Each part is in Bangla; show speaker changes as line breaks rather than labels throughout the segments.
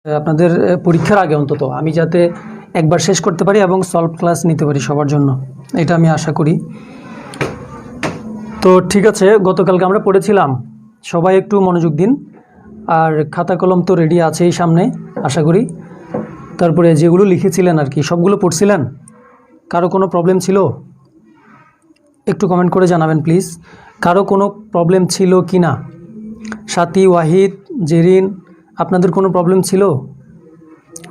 আপনাদের পরীক্ষার আগে অন্তত আমি যাতে একবার শেষ করতে পারি এবং সলভ ক্লাস নিতে পারি সবার জন্য, এটা আমি আশা করি। তো ঠিক আছে, গতকালকে আমরা পড়েছিলাম, সবাই একটু মনোযোগ দিন। আর খাতা কলম তো রেডি আছেই সামনে আশা করি। তারপরে যেগুলো লিখেছিলেন আর কি সবগুলো পড়ছিলেন? কারো কোনো প্রবলেম ছিল? একটু কমেন্ট করে জানাবেন প্লিজ, কারো কোনো প্রবলেম ছিল কি না। সাথী, ওয়াহিদ, জেরিন, আপনাদের কোনো প্রবলেম ছিল?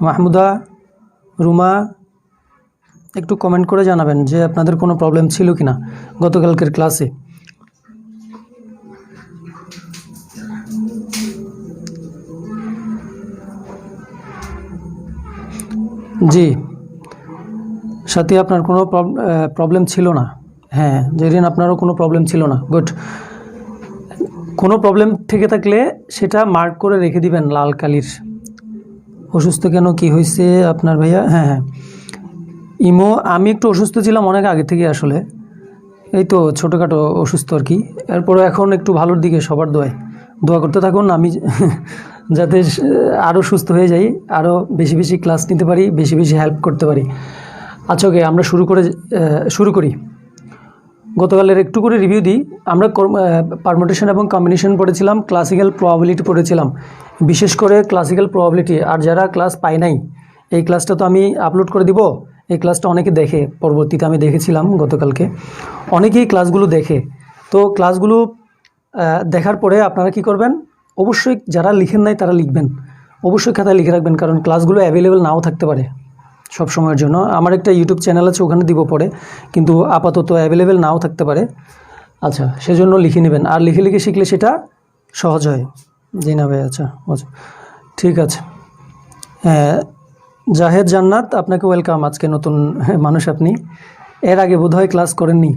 মাহমুদা, রুমা, একটু কমেন্ট করে জানাবেন যে আপনাদের কোনো প্রবলেম ছিল কি না গতকালকের ক্লাসে। জি সাথী, আপনার কোনো প্রবলেম ছিল না? হ্যাঁ জেরিন, আপনারও কোনো প্রবলেম ছিল না। গুড। কোনো প্রবলেম থেকে থাকলে সেটা মার্ক করে রেখে দিবেন লাল কালির। অসুস্থ কেন, কি হয়েছে আপনার ভাইয়া? হ্যাঁ হ্যাঁ ইমো, আমি একটু অসুস্থ ছিলাম অনেক আগে থেকে, আসলে এই তো ছোটোখাটো অসুস্থ আর কি। এরপরে এখন একটু ভালোর দিকে, সবার দোয়া করতে থাকুন আমি যাতে আরও সুস্থ হয়ে যাই, আরও বেশি বেশি ক্লাস নিতে পারি, বেশি বেশি হেল্প করতে পারি। আচ্ছা ওকে, আমরা শুরু করি। গতকালের একটু করে রিভিউ দিই। আমরা পারমুটেশন এবং কম্বিনেশন পড়েছিলাম, ক্লাসিক্যাল প্রবাবিলিটি পড়েছিলাম, বিশেষ করে ক্লাসিক্যাল প্রবাবিলিটি। আর যারা ক্লাস পায় নাই, এই ক্লাসটা তো আমি আপলোড করে দিব। এই ক্লাসটা অনেকে দেখে, পরবর্তীতে আমি দেখেছিলাম গতকালকে অনেকেই ক্লাসগুলো দেখে। তো ক্লাসগুলো দেখার পরে আপনারা কি করবেন, অবশ্যই যারা লিখেন নাই তারা লিখবেন, অবশ্যই খাতায় লিখে রাখবেন, কারণ ক্লাসগুলো অ্যাভেলেবেল নাও থাকতে পারে সব সময়ের জন্য। আমার একটা ইউটিউব চ্যানেল আছে, ওখানে দিব পরে, কিন্তু আপাতত অ্যাভেলেবেল নাও থাকতে পারে। আচ্ছা, সেজন্য লিখে নেবেন, আর লিখে লিখে শিখলে সেটা সহজ হয়। জি না ভাই, আচ্ছা আচ্ছা ঠিক আছে। হ্যাঁ জাহেদ জান্নাত, আপনাকে ওয়েলকাম। আজকে নতুন মানুষ আপনি, এর আগে বোধহয় ক্লাস করেননি,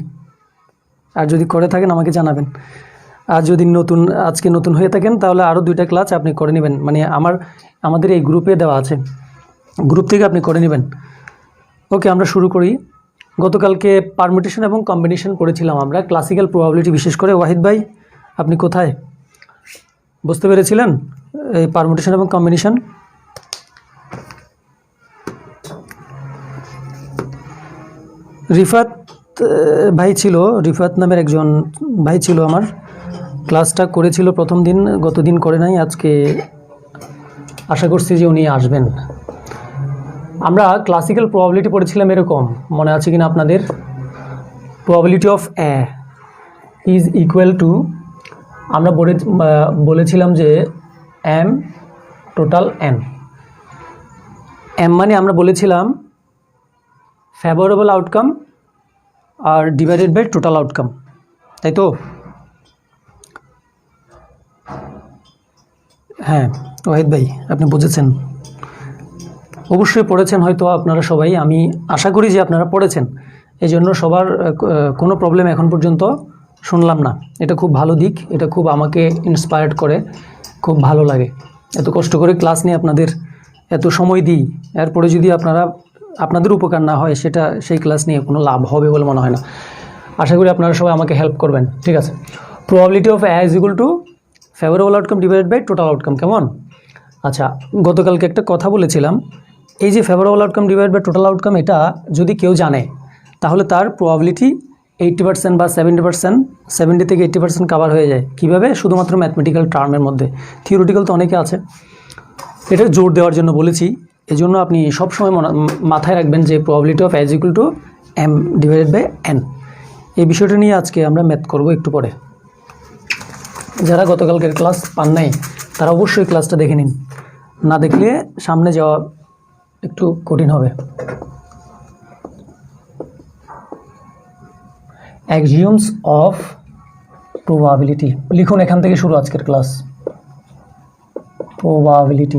আর যদি করে থাকেন আমাকে জানাবেন। আর যদি আজকে নতুন হয়ে থাকেন তাহলে আরও 2টা ক্লাস আপনি করে নেবেন, মানে আমাদের এই গ্রুপে দেওয়া আছে, গ্রুপ থেকে আপনি করে নেবেন। ওকে, আমরা শুরু করি। গতকালকে পারমুটেশন এবং কম্বিনেশন পড়েছিলাম আমরা, ক্লাসিক্যাল প্রবাবিলিটি। বিশেষ করে ওয়াহিদ ভাই, আপনি কোথায়? বুঝতে পেরেছিলেন এই পারমুটেশন এবং কম্বিনেশন? রিফাত ভাই ছিল, রিফাত নামের একজন ভাই ছিল, আমার ক্লাসটা করেছিল প্রথম দিন, গতদিন করে নাই। আজকে আশা করছি যে উনি আসবেন। আমরা ক্লাসিক্যাল প্রবাবিলিটি পড়েছিলাম এরকম, মনে আছে কিনা আপনাদের? Probability of A is equal two, আমরা বলেছিলাম যে এম টোটাল এন। এম মানে আমরা বলেছিলাম ফেভারেবল আউটকাম আর ডিভাইডেড বাই টোটাল আউটকাম, তাই তো? হ্যাঁ ওয়াহিদ ভাই, আপনি বুঝেছেন, অবশ্যই পড়েছেন হয়তো আপনারা সবাই, আমি আশা করি যে আপনারা পড়েছেন। এই জন্য সবার কোনো প্রবলেম এখন পর্যন্ত শুনলাম না। এটা খুব ভালো দিক, এটা খুব আমাকে ইন্সপায়ার্ড করে, খুব ভালো লাগে। এত কষ্ট করে ক্লাস নিয়ে আপনাদের এত সময় দিই, এরপরে যদি আপনাদের উপকার না হয়, সেই ক্লাস নিয়ে কোনো লাভ হবে বলে মনে হয় না। আশা করি আপনারা সবাই আমাকে হেল্প করবেন, ঠিক আছে? Probability of A is equal to favourable outcome divided by total outcome, কেমন? আচ্ছা, গতকালকে একটা কথা বলেছিলাম, এই যে favourable outcome divide by total outcome, এটা যদি কেউ জানে তাহলে তার প্রবাবিলিটি 80% বা 70%, 70 থেকে 80% কভার হয়ে যায়। কীভাবে? শুধুমাত্র ম্যাথমেটিক্যাল টার্মের মধ্যে। থিওরিটিক্যাল তো অনেকে আছে, এটা জোর দেওয়ার জন্য বলেছি। এজন্য আপনি সবসময় মাথায় রাখবেন যে probability of A's equal to M divided by N. এই বিষয়টা নিয়ে আজকে আমরা ম্যাথ করব একটু পরে। যারা গতকালকের ক্লাস পান নাই তারা অবশ্যই ক্লাসটা দেখে নিন, না দেখলে সামনে যাওয়া একটু কঠিন হবে। অ্যাক্সিওমস অফ প্রবাবিলিটি লিখুন, এখান থেকে শুরু আজকের ক্লাস। প্রবাবিলিটি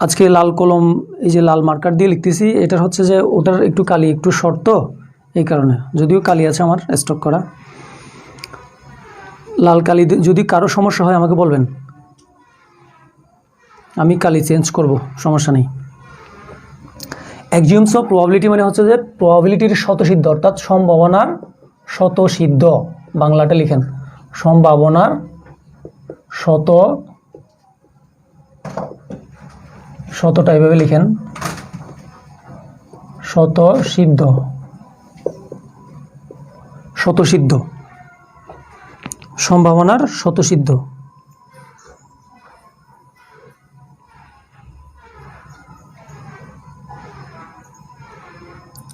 আজকে লাল কলম, এই যে লাল মার্কার দিয়ে লিখতেছি, এটার হচ্ছে যে ওটার একটু কালি একটু শর্ট, এই কারণে, যদিও কালি আছে আমার স্টক করা। লাল কালি যদি কারো সমস্যা হয় আমাকে বলবেন, আমি কালি চেঞ্জ করব, সমস্যা নেই। অ্যাক্সিওমস অফ প্রবাবিলিটি মানে হচ্ছে যে প্রবাবিলিটির স্বতঃসিদ্ধ, অর্থাৎ সম্ভাবনার স্বতঃসিদ্ধ, বাংলাটা লিখেন, সম্ভাবনার স্বতঃসিদ্ধ শতটা এভাবে লিখেন, স্বতঃসিদ্ধ, স্বতঃসিদ্ধ, সম্ভাবনার স্বতঃসিদ্ধ।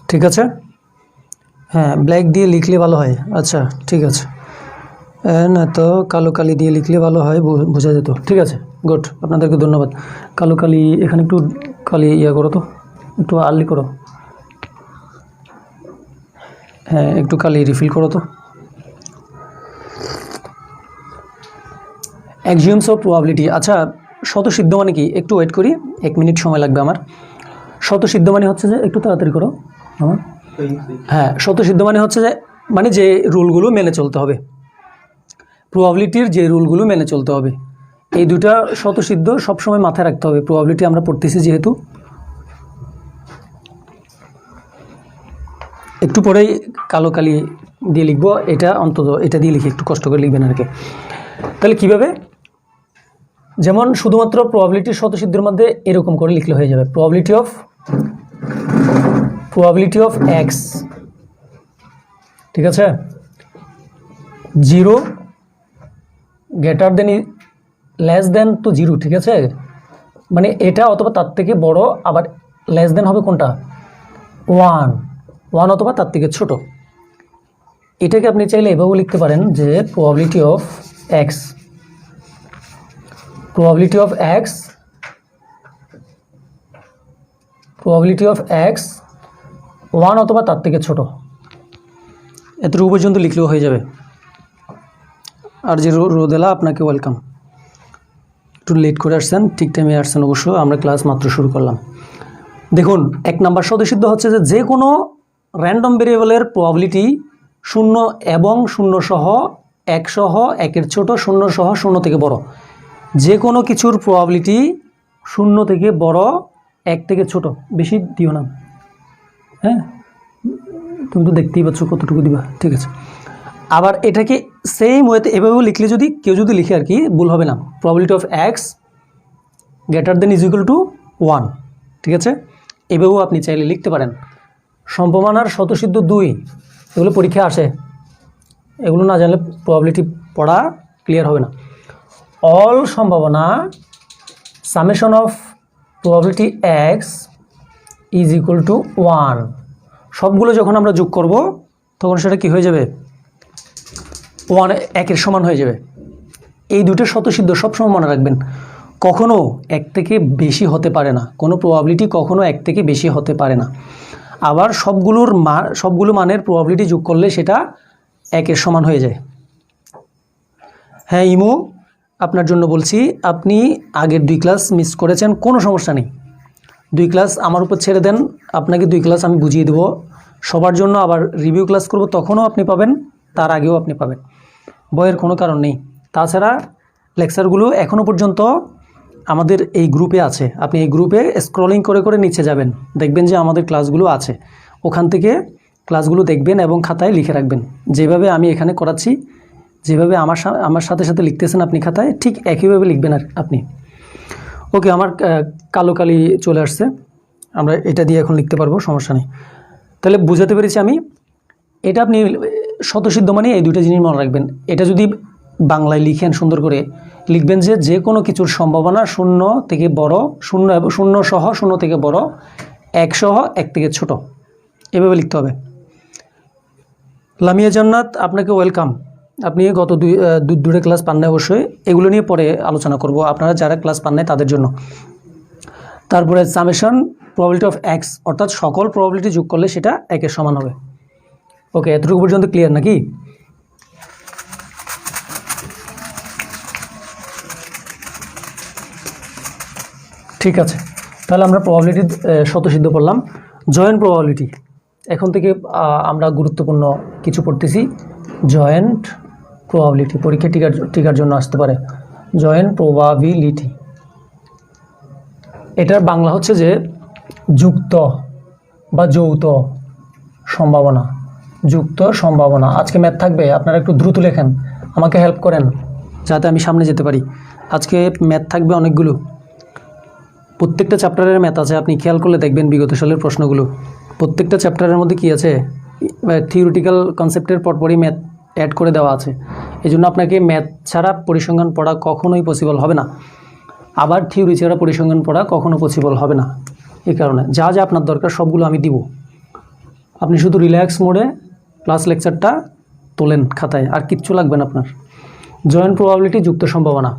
ঠিক আছে, হ্যাঁ ব্ল্যাক দিয়ে লিখলে ভালো হয়। আচ্ছা ঠিক আছে, না তো কালো কালি দিয়ে লিখলে ভালো হয়, বোঝা যেত। ঠিক আছে, গুড, আপনাদেরকে ধন্যবাদ। কালো কালি এখানে একটু কালি করো তো, একটু আর্লি করো, হ্যাঁ একটু কালি রিফিল করো তো। অ্যাক্সিওমস অফ প্রবাবিলিটি। আচ্ছা, স্বতঃসিদ্ধ মানে কি? একটু ওয়েট করি, 1 মিনিট সময় লাগবে আমার। স্বতঃসিদ্ধ মানে হচ্ছে যে, একটু তাড়াতাড়ি করো আমার, হ্যাঁ স্বতঃসিদ্ধ মানে হচ্ছে যে, মানে যে রুলগুলো মেনে চলতে হবে, প্রবাবিলিটির যে রুলগুলো মেনে চলতে হবে, এই দুটা স্বতঃসিদ্ধ সবসময় মাথায় রাখতে হবে। প্রবাবিলিটি আমরা পড়তেছি যেহেতু, একটু পরেই কালো কালি দিয়ে লিখবো, এটা অন্তত এটা দিয়ে লিখে একটু কষ্ট করে লিখবেন আর কি। তাহলে কীভাবে? যেমন শুধুমাত্র প্রবাবিলিটির স্বতঃসিদ্ধের মধ্যে এরকম করে লিখলে হয়ে যাবে, প্রবাবিলিটি অফ এক্স, ঠিক আছে, 0 greater than less than to 0, ঠিক আছে, মানে এটা অথবা তার থেকে বড়, আবার লেস দেন হবে কোনটা? 1 অথবা তার থেকে ছোট। এটাকে আপনি চাইলে এভাবেও লিখতে পারেন যে probability of x, probability of x 1 অথবা তার থেকে ছোট, এতটুকু পর্যন্ত লিখলেও হয়ে যাবে। আর যে রোদেলা, আপনাকে ওয়েলকাম, একটু লেট করে আসছেন, ঠিক টাইমে আসছেন অবশ্য, আমরা ক্লাস মাত্র শুরু করলাম। দেখুন, 1 নাম্বার স্বতঃসিদ্ধ হচ্ছে যে কোনো র্যান্ডম ভেরিয়েবলের প্রবাবিলিটি 0 এবং 0 সহ, 1 সহ, 1-এর ছোট, 0 সহ, 0 থেকে বড়, যে কোনো কিছুর প্রবাবিলিটি 0 থেকে বড়, 1 থেকে ছোট, বেশি দিও না, হ্যাঁ তুমি তো দেখতেই পাচ্ছ কতটুকু দিবা, ঠিক আছে। আবার এটাকে সেম ওয়েতে এভাবেও লিখলে, যদি কেউ যদি লিখে আর কি, ভুল হবে না, probability of x greater than is equal two 1, ঠিক আছে, এভাবেও আপনি চাইলে লিখতে পারেন। সম্ভাবনার স্বতঃসিদ্ধ 2, এগুলো পরীক্ষায় আসে, এগুলো না জানলে প্রবাবিলিটি পড়া ক্লিয়ার হবে না। অল সম্ভাবনা summation of probability x is equal two 1, সবগুলো যখন আমরা যোগ করব তখন সেটা কি হয়ে যাবে? 1-এর সমান হয়ে যাবে। এই দুটো স্বতঃসিদ্ধ সবসময় মনে রাখবেন, কখনো 1 থেকে বেশি হতে পারে না, কোনো প্রবাবিলিটি কখনো 1 থেকে বেশি হতে পারে না। আবার সবগুলো মানের প্রবাবিলিটি যোগ করলে সেটা 1-এর সমান হয়ে যায়। হ্যাঁ ইমু, আপনার জন্য বলছি, আপনি আগের 2 ক্লাস মিস করেছেন, কোনো সমস্যা নেই, 2 ক্লাস আমার উপর ছেড়ে দেন, আপনাকে 2 ক্লাস আমি বুঝিয়ে দেবো সবার জন্য। আবার রিভিউ ক্লাস করব, তখনও আপনি পাবেন, তার আগেও আপনি পাবেন, ভয়ের কোনো কারণ নেই। তাছাড়া লেকচারগুলো এখনও পর্যন্ত আমাদের এই গ্রুপে আছে, আপনি এই গ্রুপে স্ক্রলিং করে করে নিচে যাবেন, দেখবেন যে আমাদের ক্লাসগুলো আছে, ওখান থেকে ক্লাসগুলো দেখবেন এবং খাতায় লিখে রাখবেন। যেভাবে আমি এখানে করাচ্ছি, যেভাবে আমার সাথে সাথে লিখতেছেন আপনি খাতায়, ঠিক একইভাবে লিখবেন আর আপনি। ওকে, আমার কালো কালি চলে আসছে, আমরা এটা দিয়ে এখন লিখতে পারবো, সমস্যা নেই। তাহলে বুঝাতে পেরেছি আমি, এটা আপনি স্বতঃসিদ্ধ মানে এই দুটো জিনিস মনে রাখবেন। এটা যদি বাংলায় লিখেন সুন্দর করে, লিখবেন যে কোনো কিছুর সম্ভাবনা 0 থেকে বড়, 0 সহ, 0 থেকে বড়, 1 সহ, 1 থেকে ছোট, এভাবে লিখতে হবে। লামিয়া জান্নাত, আপনাকে ওয়েলকাম। আপনি গত দুটো ক্লাস পান নাই, অবশ্যই এগুলো নিয়ে পরে আলোচনা করব, আপনারা যারা ক্লাস পান নাই তাদের জন্য। তারপরে সামেশন প্রবাবিলিটি অফ এক্স, অর্থাৎ সকল প্রবাবিলিটি যোগ করলে সেটা 1-এর সমান হবে। ওকে, এতটুকু পর্যন্ত ক্লিয়ার নাকি? ঠিক আছে, তাহলে আমরা প্রবাবিলিটি স্বতঃসিদ্ধ পড়লাম। জয়েন্ট প্রবাবিলিটি, এখন থেকে আমরা গুরুত্বপূর্ণ কিছু পড়তেছি। জয়েন্ট প্রবাবিলিটি পরীক্ষা টিকার জন্য আসতে পারে। জয়েন্ট প্রবাবিলিটি, এটার বাংলা হচ্ছে যে যুক্ত বা যৌথ সম্ভাবনা, যুক্ত সম্ভাবনা। আজকে ম্যাথ থাকবে, আপনারা একটু দ্রুত লেখেন, আমাকে হেল্প করেন যাতে আমি সামনে যেতে পারি। আজকে ম্যাথ থাকবে অনেকগুলো, প্রত্যেকটা চ্যাপ্টারের ম্যাথ আছে, আপনি খেয়াল করলে দেখবেন বিগত সালের প্রশ্নগুলো প্রত্যেকটা চ্যাপ্টারের মধ্যে কী আছে, থিওরিটিক্যাল কনসেপ্টের পরপরই ম্যাথ অ্যাড করে দেওয়া আছে। এই জন্য আপনাকে ম্যাথ ছাড়া পরিসংখ্যান পড়া কখনোই পসিবল হবে না, আবার থিওরি ছাড়া পরিসংখ্যান পড়া কখনো পসিবল হবে না। এই কারণে যা যা আপনার দরকার সবগুলো আমি দিব, আপনি শুধু রিল্যাক্স মোডে ক্লাস লেকচারটা তোলেন খাতায়, আর কিচ্ছু লাগবে না আপনার। জয়েন্ট প্রবাবিলিটি যুক্ত সম্ভাবনা।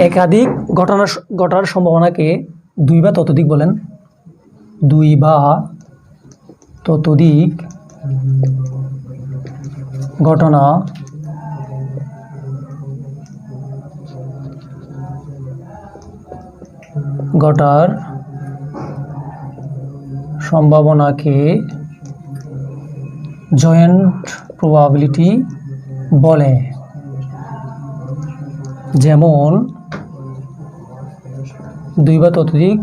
একাধিক ঘটনা ঘটার সম্ভাবনাকে দুই বা ততোধিক বলেন। দুই বা ততোধিক ঘটনা ঘটার সম্ভাবনাকে জয়েন্ট প্রবাবিলিটি বলে। যেমন দুই বা ততোধিক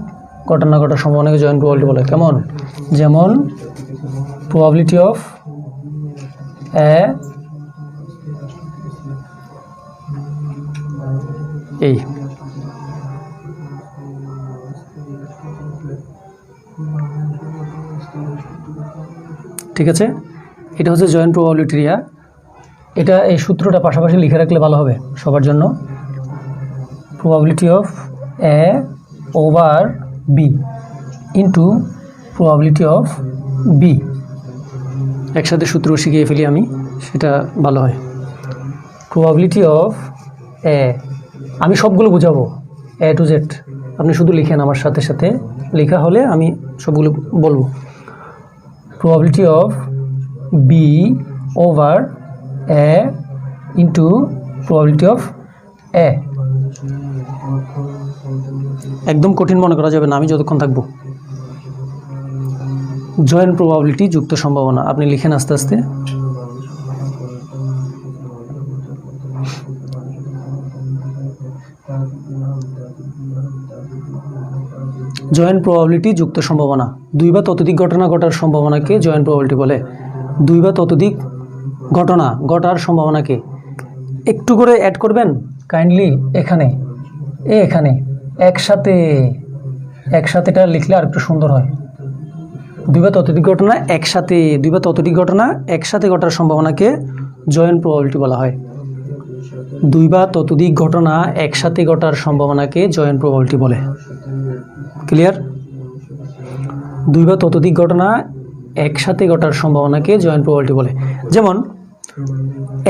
ঘটনা ঘটার সম্ভাবনাকে জয়েন্ট প্রবাবিলিটি বলে। কেমন? যেমন প্রবাবিলিটি অফ এই ঠিক আছে, এটা হচ্ছে জয়েন্ট প্রবাবিলিটি। এটা এই সূত্রটা পাশাপাশি লিখে রাখলে ভালো হবে সবার জন্য। Probability of A over B into probability of B. একসাথে সূত্র শিখিয়ে ফেলি আমি, সেটা ভালো হয়। প্রবাবিলিটি অফ এ, আমি সবগুলো বুঝাবো এ টু জেড, আপনি শুধু লিখেন আমার সাথে সাথে, লেখা হলে আমি সবগুলো বলবো। Probability of B over A into probability of A. একদম কঠিন মনে করা যাবে না আমি যতক্ষণ থাকবো। জয়েন্ট প্রবাবিলিটি যুক্ত সম্ভাবনা, আপনি লিখেন আস্তে আস্তে। জয়েন্ট প্রবাবিলিটি যুক্ত সম্ভাবনা, দুই বা ততোধিক ঘটনা ঘটার সম্ভাবনাকে জয়েন্ট প্রবাবিলিটি বলে। দুই বা ততোধিক ঘটনা ঘটার সম্ভাবনাকে একটু করে অ্যাড করবেন কাইন্ডলি, এখানে এখানে একসাথেটা লিখলে আর একটু সুন্দর হয়। দুই বা ততোধিক ঘটনা একসাথে, দুই বা ততোধিক ঘটনা একসাথে ঘটার সম্ভাবনাকে জয়েন্ট প্রবাবিলিটি বলা হয়। দুই বা ততোধিক ঘটনা একসাথে ঘটার সম্ভাবনাকে জয়েন্ট প্রবাবিলিটি বলে। ক্লিয়ার? দুই বা ততোধিক ঘটনা একসাথে ঘটার সম্ভাবনাকে জয়েন্ট প্রবাবিলিটি বলে। যেমন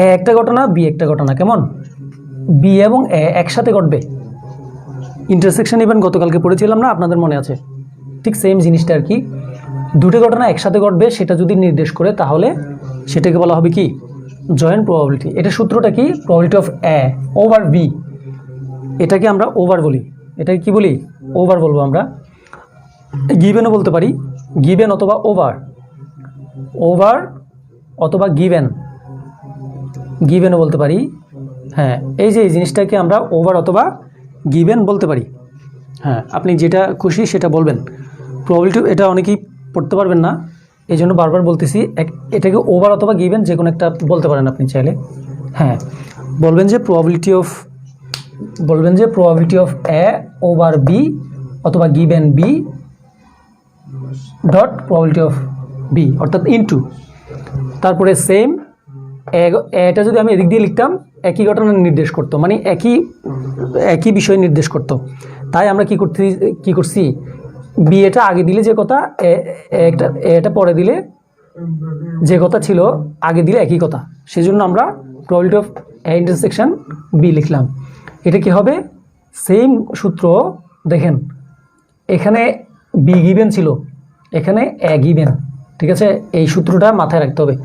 এ একটা ঘটনা, বি একটা ঘটনা। কেমন? বি এবং এ একসাথে ঘটবে। ইন্টারসেকশন ইভেন্ট গতকালকে পড়েছিলাম না, আপনাদের মনে আছে? ঠিক সেম জিনিসটা আর কি। দুটো ঘটনা একসাথে ঘটবে সেটা যদি নির্দেশ করে তাহলে সেটাকে বলা হবে কি? Joint probability. এটা সূত্রটা কি? Probability of A over B. এটাকে আমরা ওভার বলি। এটাকে কি বলি? ওভার বলবো আমরা। গিভেনও বলতে পারি, গিভেন অথবা ওভার, ওভার অথবা গিভেনও বলতে পারি। হ্যাঁ, এই যে এই জিনিসটাকে আমরা ওভার অথবা গিভেন বলতে পারি। হ্যাঁ, আপনি যেটা খুশি সেটা বলবেন। প্রবাবিলিটি এটা অনেকেই পড়তে পারবেন না, এই জন্য বারবার বলতেছি, এটাকে ওভার অথবা গিভেন যে কোনো একটা বলতে পারেন আপনি চাইলে। হ্যাঁ, বলবেন যে probability of A over B অথবা given B dot probability of B, অর্থাৎ ইনটু, তারপরে সেম এটা যদি আমি এদিক দিয়ে লিখতাম একই ঘটনা নির্দেশ করতো, মানে একই বিষয় নির্দেশ করতো। তাই আমরা কি করছি বি এটা আগে দিলে যে কথা, এটা পরে দিলে যে কথা ছিল আগে দিলে একই কথা, সেজন্য আমরা probability of A intersection B লিখলাম। এটা কি হবে? সেম সূত্র। দেখেন এখানে বি গিভেন ছিল, এখানে এ গিভেন। ঠিক আছে, এই সূত্রটা মাথায় রাখতে হবে।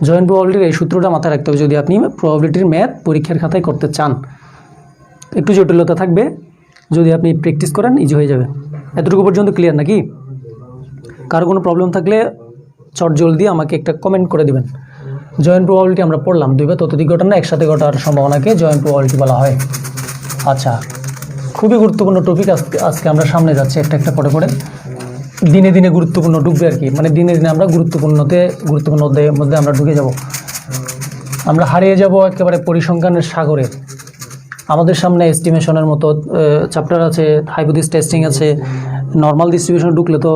জয়েন্ট প্রবাবিলিটির এই সূত্রটা মাথায় রাখতে হবে যদি আপনি প্রবাবিলিটির ম্যাথ পরীক্ষার খাতায় করতে চান। একটু জটিলতা থাকবে, যদি আপনি প্র্যাকটিস করেন ইজি হয়ে যাবে। এতটুকু পর্যন্ত ক্লিয়ার নাকি? কারো কোনো প্রবলেম থাকলে চট জলদি আমাকে একটা কমেন্ট করে দিবেন। জয়েন্ট প্রবাবিলিটি আমরা পড়লাম, দুই বা ততোধিক ঘটনা একসাথে ঘটার সম্ভাবনাকে জয়েন্ট প্রবাবিলিটি বলা হয়। আচ্ছা, খুবই গুরুত্বপূর্ণ টপিক আজকে আমরা সামনে যাচ্ছি একটা পড়ে দিনে দিনে গুরুত্বপূর্ণ ঢুকবে আর কি, মানে দিনে দিনে আমরা গুরুত্বপূর্ণ অধ্যায়ের মধ্যে আমরা ঢুকে যাব। আমরা হারিয়ে যাব একেবারে পরিসংখ্যানের সাগরে। আমাদের সামনে এস্টিমেশনের মতো চ্যাপ্টার আছে, হাইপোথিস টেস্টিং আছে, নর্মাল ডিস্ট্রিবিউশন ঢুকলে তো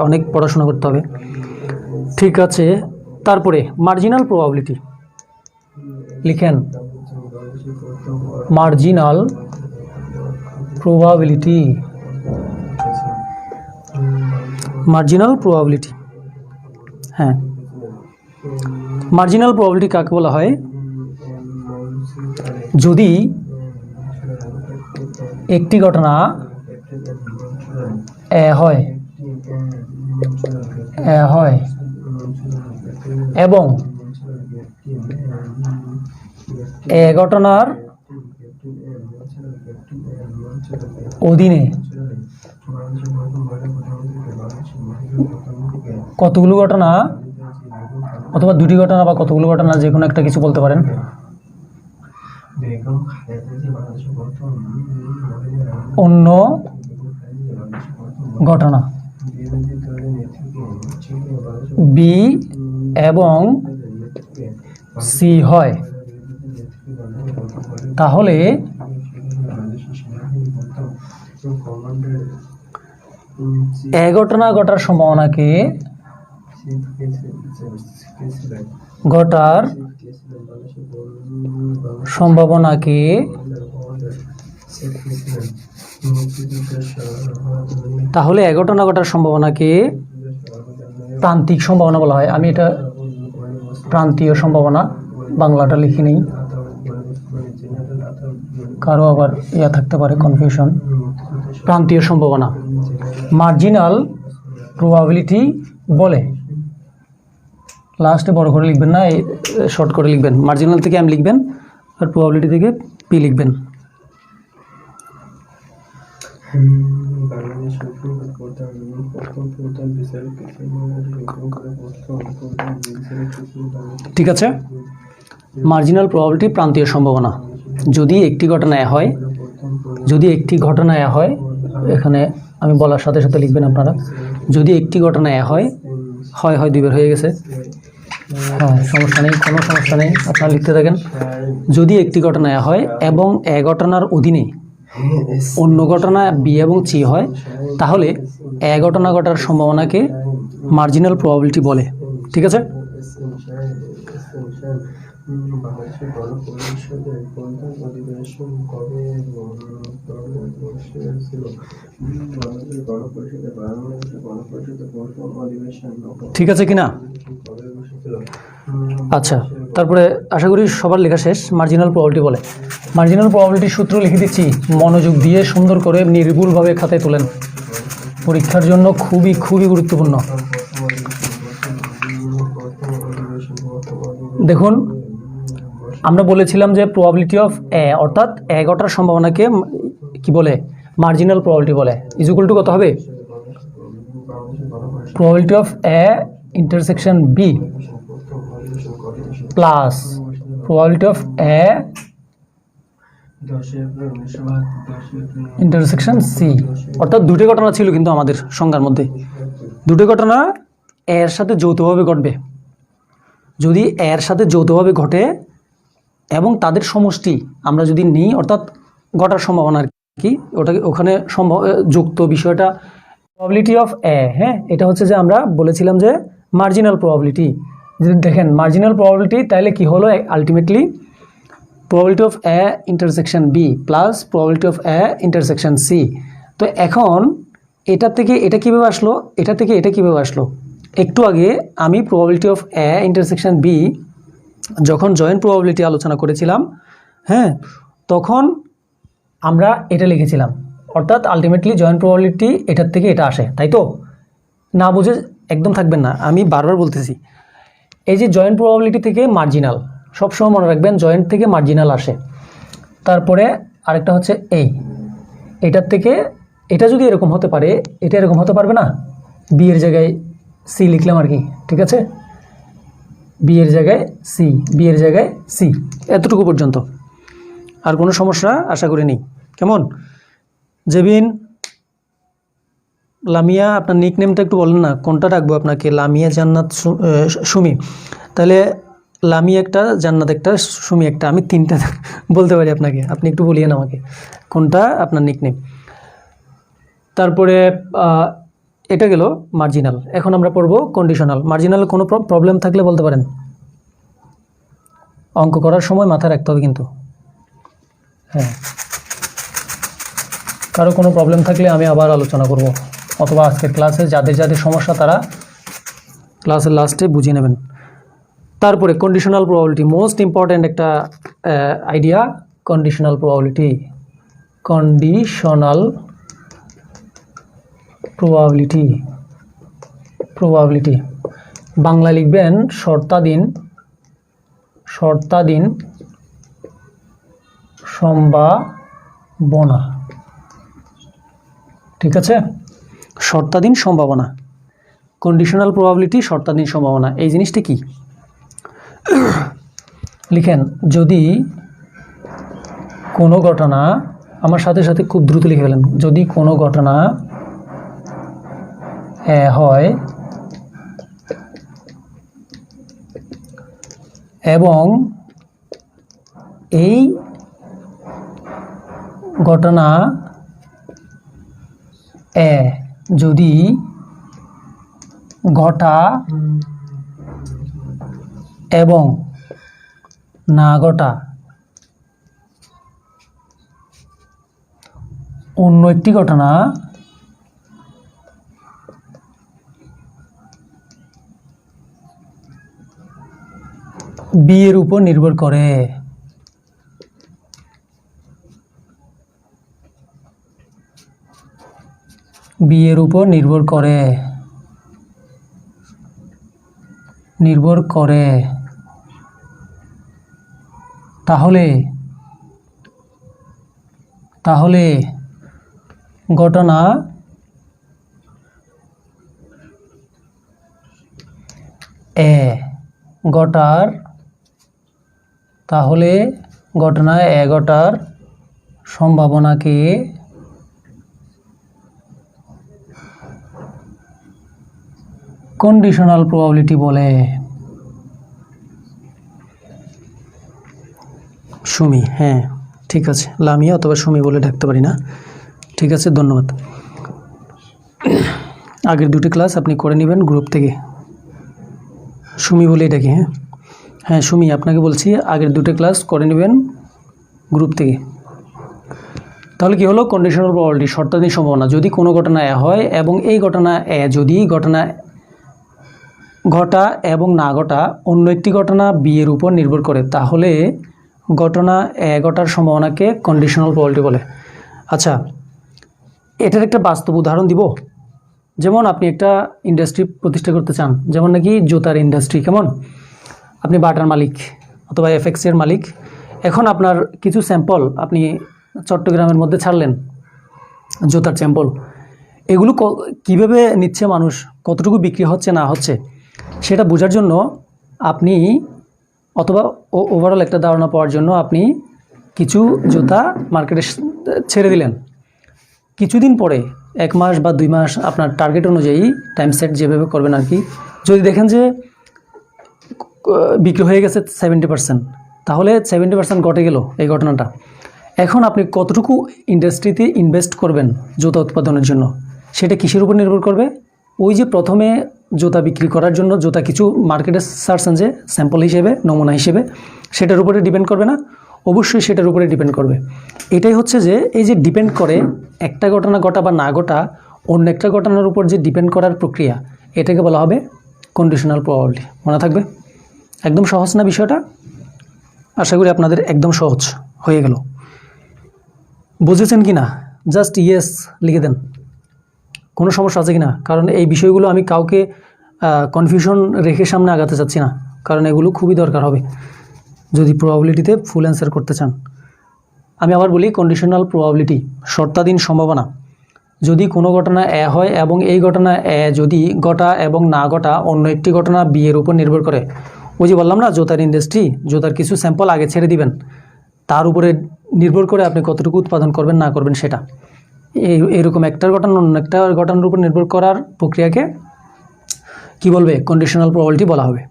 অনেক পড়াশোনা করতে হবে। ঠিক আছে, তারপরে মার্জিনাল প্রবাবিলিটি লিখেন, মার্জিনাল প্রবাবিলিটি, মার্জিনাল প্রবাবিলিটি। হ্যাঁ, মার্জিনাল প্রবাবিলিটি কাকে বলা হয়? যদি একটি ঘটনা এ হয় এবং এ ঘটনার অধীনে কতগুলো ঘটনা অথবা দুটি ঘটনা বা কতগুলো ঘটনা, যে কোনো একটা কিছু বলতে পারেন, অন্য ঘটনা বি এবং সি হয়, তাহলে এ ঘটনা ঘটার সম্ভাবনাকে তাহলে এ ঘটনা ঘটার সম্ভাবনাকে প্রান্তিক সম্ভাবনা বলা হয়। আমি এটা প্রান্তীয় সম্ভাবনা বাংলাটা লিখে নেই, কারো আবার থাকতে পারে কনফিউশন। প্রান্তীয় সম্ভাবনা মার্জিনাল প্রবাবিলিটি বলে। লাস্টে বড় করে লিখবেন না, শর্ট করে লিখবেন। মার্জিনাল থেকে এম লিখবেন আর প্রবাবিলিটি থেকে পি লিখবেন। ঠিক আছে, মার্জিনাল প্রবাবিলিটি প্রান্তীয় সম্ভাবনা। যদি একটি ঘটনা হয়, এখানে আমি বলার সাথে সাথে লিখবেন আপনারা, যদি একটি ঘটনা হয় দুইবার হয়ে গেছে, হ্যাঁ সমস্যা নেই, কোনো সমস্যা নেই, আপনারা লিখতে থাকেন। যদি একটি ঘটনা হয় এবং এ ঘটনার অধীনে অন্য ঘটনা বি এবং সি হয়, তাহলে এ ঘটনা ঘটার সম্ভাবনাকে মার্জিনাল প্রবাবিলিটি বলে। ঠিক আছে, ঠিক আছে কিনা? আচ্ছা, তারপরে আশা করি সবার লেখা শেষ। মার্জিনাল প্রবাবিলিটি বলে, মার্জিনাল প্রবাবিলিটির সূত্র লিখে দিচ্ছি, মনোযোগ দিয়ে সুন্দর করে নির্ভুলভাবে খাতায় তোলেন, পরীক্ষার জন্য খুবই খুবই গুরুত্বপূর্ণ। দেখুন, আমরা বলেছিলাম যে প্রবাবিলিটি অফ এ, অর্থাৎ এ ঘটার সম্ভাবনাকে কি বলে? মার্জিনাল প্রবাবিলিটি বলে। ইজ ইকুয়াল টু কত হবে? Probability of A intersection B plus probability of A intersection C. অর্থাৎ দুটি ঘটনা ছিল কিন্তু আমাদের সংজ্ঞার মধ্যে, দুটি ঘটনা এর সাথে যৌথভাবে ঘটবে। যদি এর সাথে যৌথভাবে ঘটে এবং তাদের সমষ্টি আমরা যদি নিই, অর্থাৎ ঘটার সম্ভাবনা আর কি, ওটাকে ওখানে যুক্ত বিষয়টা প্রবাবিলিটি অফ এ। হ্যাঁ, এটা হচ্ছে যে আমরা বলেছিলাম যে মার্জিনাল প্রবাবিলিটি। যদি দেখেন মার্জিনাল প্রবাবিলিটি, তাহলে কি হলো? Ultimately probability of A intersection B plus probability of A intersection C. তো এখন এটা থেকে এটা কীভাবে আসলো, এটা থেকে এটা কীভাবে আসলো? একটু আগে আমি probability of A intersection B যখন জয়েন্ট প্রবাবিলিটি আলোচনা করেছিলাম, হ্যাঁ, তখন আমরা এটা লিখেছিলাম, অর্থাৎ আলটিমেটলি জয়েন্ট প্রবাবিলিটি এটার থেকে এটা আসে, তাই তো? না বুঝে একদম থাকবেন না, আমি বারবার বলতেছি, এই যে জয়েন্ট প্রবাবিলিটি থেকে মার্জিনাল, সবসময় মনে রাখবেন জয়েন্ট থেকে মার্জিনাল আসে। তারপরে আরেকটা হচ্ছে এটার থেকে এটা যদি এরকম হতে পারে, এটা এরকম হতে পারবে না? বি এর জায়গায় সি লিখলাম আর কি, ঠিক আছে? বি এর জায়গায় সি, বি এর জায়গায় সি, এতটুকু পর্যন্ত। আর কোনো সমস্যা আশা করি নেই। কেমন? জেবিন, লামিয়া, আপনার নিক নেমটা একটু বলেন না, কোনটা রাখবো আপনাকে? লামিয়া জান্নাত সুমি। তাহলে লামি একটা, জান্নাত একটা, সুমি একটা, আমি তিনটা বলতে পারি আপনাকে, আপনি একটু বলিয়েন আমাকে কোনটা আপনার নিকনেম। তারপরে এটা গেল মার্জিনাল। এখন আমরা পড়ব কন্ডিশনাল। মার্জিনাল কোনো প্রবলেম থাকলে বলতে পারেন, অঙ্ক করার সময় মাথায় রাখতে হবে কিন্তু। হ্যাঁ, কারো কোনো প্রবলেম থাকলে আমি আবার আলোচনা করব, অথবা আজকের ক্লাসে যাদের যাদের সমস্যা তারা ক্লাসের লাস্টে বুঝিয়ে নেবেন। তারপরে কন্ডিশনাল প্রবাবিলিটি, মোস্ট ইম্পর্ট্যান্ট একটা idea, conditional probability. Conditional probability, probability বাংলায় লিখবেন শর্তাধীন, শর্তাধীন সম্ভাবনা। ঠিক আছে, শর্তাধীন সম্ভাবনা, কন্ডিশনাল প্রবাবিলিটি, শর্তাধীন সম্ভাবনা। এই জিনিসটা কি লিখেন, যদি কোনো ঘটনা, আমার সাথে সাথে খুব দ্রুত লিখে ফেলেন, যদি কোনো ঘটনা হয় এবং এই ঘটনা যদি ঘটা এবং না ঘটা অন্য একটি ঘটনা বি এর উপর নির্ভর করে, বি এর উপর নির্ভর করে, নির্ভর করে, তাহলে তাহলে ঘটনা এ ঘটার, তাহলে ঘটনা এ ঘটার সম্ভাবনাকে কন্ডিশনাল প্রবাবিলিটি বলে। সুমি, হ্যাঁ ঠিক আছে, লামিয়া অথবা সুমি বলে ডাকতে পারি না, ঠিক আছে, ধন্যবাদ। আগের দুটি ক্লাস আপনি করে নেবেন গ্রুপ থেকে, সুমি বলেই ডাকি। হ্যাঁ হ্যাঁ সুমি, আপনাকে বলছি আগের দুটো ক্লাস করে নেবেন গ্রুপ থেকে। তাহলে কি হলো, কন্ডিশনাল প্রবাবিলিটি, শর্তাধীন সম্ভাবনা, যদি কোনো ঘটনা এ হয় এবং এই ঘটনা এ যদি ঘটনা ঘটা এবং না ঘটা অন্য একটি ঘটনা বি এর উপর নির্ভর করে, তাহলে ঘটনা এ ঘটার সম্ভাবনাকে কন্ডিশনাল প্রবাবিলিটি বলে। আচ্ছা, এটার একটা বাস্তব উদাহরণ দিব। যেমন আপনি একটা ইন্ডাস্ট্রি প্রতিষ্ঠা করতে চান, যেমন নাকি জুতার ইন্ডাস্ট্রি, কেমন, আপনি বাটার মালিক অথবা এফএক্সের মালিক। এখন আপনার কিছু স্যাম্পল আপনি চট্টগ্রামের মধ্যে ছাড়লেন, জুতার স্যাম্পল, এগুলো কীভাবে নিচ্ছে মানুষ, কতটুকু বিক্রি হচ্ছে না হচ্ছে, সেটা বোঝার জন্য আপনি, অথবা ওভারঅল একটা ধারণা পাওয়ার জন্য আপনি কিছু জুতা মার্কেটে ছেড়ে দিলেন। কিছুদিন পরে, 1 মাস বা 2 মাস আপনার টার্গেট অনুযায়ী টাইম সেট যেভাবে করবেন আর কি, যদি দেখেন যে বিক্রি হয়ে গেছে 70%, তাহলে 70% ঘটে গেল এই ঘটনাটা। এখন আপনি কতটুকু ইন্ডাস্ট্রিতে ইনভেস্ট করবেন জুতা উৎপাদনের জন্য, সেটা কিসের উপর নির্ভর করবে? ওই যে প্রথমে জুতা বিক্রি করার জন্য জুতা কিছু মার্কেটে ছাড়ছেন যে স্যাম্পল হিসেবে, নমুনা হিসেবে, সেটার উপরে ডিপেন্ড করবে না? অবশ্যই সেটার উপরে ডিপেন্ড করবে। এটাই হচ্ছে যে এই যে ডিপেন্ড করে, একটা ঘটনা ঘটা বা না ঘটা অন্য একটা ঘটনার উপর যে ডিপেন্ড করার প্রক্রিয়া, এটাকে বলা হবে কন্ডিশনাল প্রবাবিলিটি। মনে থাকবে, একদম সহজ না বিষয়টা? আশা করি আপনাদের একদম সহজ হয়ে গেল। বুঝেছেন কি না? জাস্ট ইয়েস লিখে দেন, কোনো সমস্যা আছে কি না? কারণ এই বিষয়গুলো আমি কাউকে কনফিউশন রেখে সামনে আগাতে চাচ্ছি না, কারণ এগুলো খুবই দরকার হবে যদি প্রবাবিলিটিতে ফুল অ্যান্সার করতে চান। আমি আবার বলি, কন্ডিশনাল প্রবাবিলিটি, শর্তাধীন সম্ভাবনা, যদি কোনো ঘটনা এ হয় এবং এই ঘটনা এ যদি ঘটা এবং না ঘটা অন্য একটি ঘটনা বি এর উপর নির্ভর করে। ওই যে বললাম না, জুতার ইন্ডাস্ট্রি, জুতার কিছু স্যাম্পল আগে ছেড়ে দিবেন, তার উপরে নির্ভর করে আপনি কতটুকু উৎপাদন করবেন না করবেন সেটা। এইরকম একটার ঘটনা অন্য একটা ঘটনার উপর নির্ভর করার প্রক্রিয়াকে কি বলবে? কন্ডিশনাল প্রবাবিলিটি বলা হবে।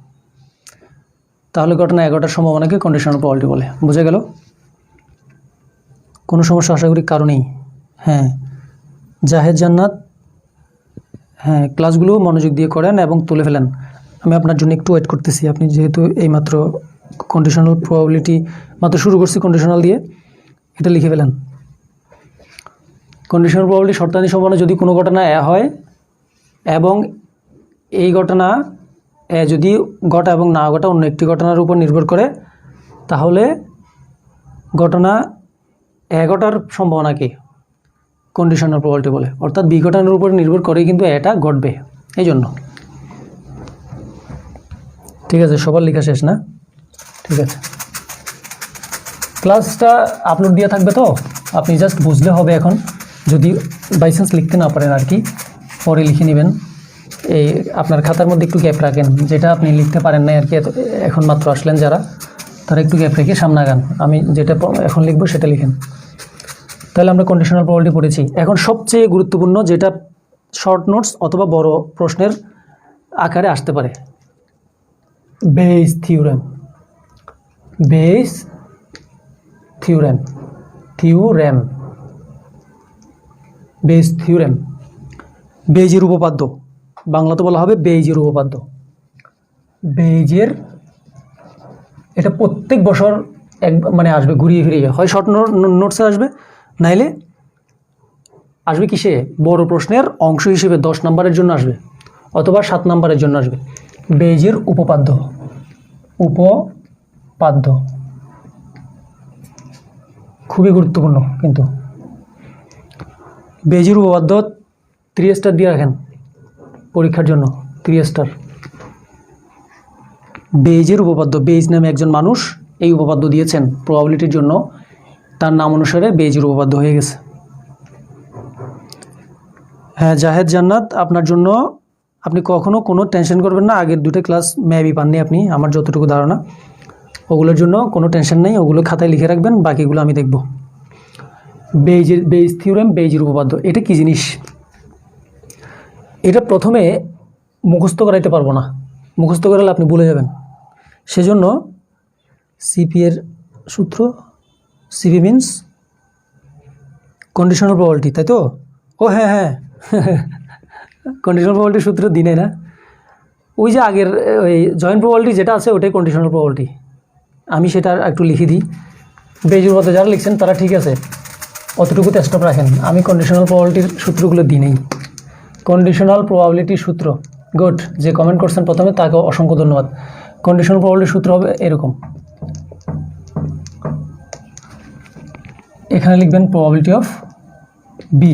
তাহলে ঘটনা এ ঘটার সম্ভাবনাকে কন্ডিশনাল প্রবাবিলিটি বলে। বুঝে গেল? কোনো সমস্যা আশা করি কারণেই। হ্যাঁ, জাহেদ জান্নাত, হ্যাঁ ক্লাসগুলো মনোযোগ দিয়ে করেন এবং তুলে ফেলেন। আমি আপনার জন্য একটু ওয়েট করতেছি। আপনি যেহেতু এইমাত্র কন্ডিশনাল প্রবাবিলিটি মাত্র শুরু করছি কন্ডিশনাল দিয়ে, এটা লিখে ফেলেন। কন্ডিশনাল প্রবাবিলিটি শর্তাদি সম্ভাবনা যদি কোনো ঘটনা এ হয় এবং এই ঘটনা এ যদি ঘটা এবং না ঘটা অন্য একটি ঘটনার উপর নির্ভর করে, তাহলে ঘটনা এ ঘটার সম্ভাবনাকে কন্ডিশনাল প্রবাবিলিটি বলে। অর্থাৎ বি ঘটনার উপর নির্ভর করেই কিন্তু এটা ঘটবে, এই জন্য। ঠিক আছে, সবার লেখা শেষ না? ঠিক আছে, ক্লাসটা আপলোড দেওয়া থাকবে, তো আপনি জাস্ট বুঝলে হবে। এখন যদি বাই চান্স লিখতে না পারেন আর কি, পরে লিখে নেবেন। এই আপনার খাতার মধ্যে একটু গ্যাপ রাখেন, যেটা আপনি লিখতে পারেন না আর কি, এখন মাত্র আসলেন যারা, তারা একটু গ্যাপ রেখে সামনে আগান। আমি যেটা এখন লিখবো সেটা লিখেন। তাহলে আমরা কন্ডিশনাল প্রবাবিলিটি পড়েছি। এখন সবচেয়ে গুরুত্বপূর্ণ, যেটা শর্ট নোটস অথবা বড় প্রশ্নের আকারে আসতে পারে, Bayes theorem. Bayes theorem, theorem, Bayes theorem, বেইজের উপপাদ্য, বাংলাতে বলা হবে বেইজের উপপাদ্য। বেইজের, এটা প্রত্যেক বছর মানে আসবে ঘুরিয়ে ফিরিয়ে, হয় শর্ট নোটসে আসবে, নাইলে আসবে কিসে, বড় প্রশ্নের অংশ হিসেবে 10 নম্বরের জন্য আসবে, অথবা 7 নম্বরের জন্য আসবে। বেইজের উপপাদ্য, উপপাদ্য খুবই গুরুত্বপূর্ণ কিন্তু। বেইজের উপপাদ্য 3 স্টার দিয়ে রাখেন পরীক্ষার জন্য, 3 স্টার। বেইজের উপপাদ্য, বেইজ নামে একজন মানুষ এই উপপাদ্য দিয়েছেন প্রবাবিলিটির জন্য, তার নাম অনুসারে বেইজের উপপাদ্য হয়ে গেছে। হ্যাঁ জাহেদ জান্নাত, আপনার জন্য আপনি কখনো কোনো টেনশন করবেন না। আগের 2টা ক্লাস মেবি পাননি আপনি, আমার যতটুকু ধারণা, ওগুলোর জন্য কোনো টেনশন নেই, ওগুলো খাতায় লিখে রাখবেন, বাকিগুলো আমি দেখব। বেইজ থিওরেম, বেইজের উপপাদ্য, এটা কি জিনিস? এটা প্রথমে মুখস্থ করাইতে পারবো না, মুখস্থ করালে আপনি ভুলে যাবেন। সেজন্য সিপি এর সূত্র, সিপি মিনস কন্ডিশনাল প্রবাবিলিটি, তাই তো? ও হ্যাঁ হ্যাঁ কন্ডিশনাল প্রবাবিলিটির সূত্র দিনে না, ওই যে আগের ওই জয়েন্ট প্রবাবিলিটি যেটা আছে ওটাই কন্ডিশনাল প্রবাবিলিটি। আমি সেটা একটু লিখে দিই। বেইজের উপপাদ্য যারা লিখছেন তারা ঠিক আছে, অতটুকু স্টপ রাখেন। আমি কন্ডিশনাল প্রবাবিলিটির সূত্রগুলো দিই নেই। কন্ডিশনাল প্রবাবিলিটির সূত্র, গুড, যে কমেন্ট করছেন প্রথমে তাকে অসংখ্য ধন্যবাদ। কন্ডিশনাল প্রবাবিলিটির সূত্র হবে এরকম, এখানে লিখবেন প্রবাবিলিটি অফ বি,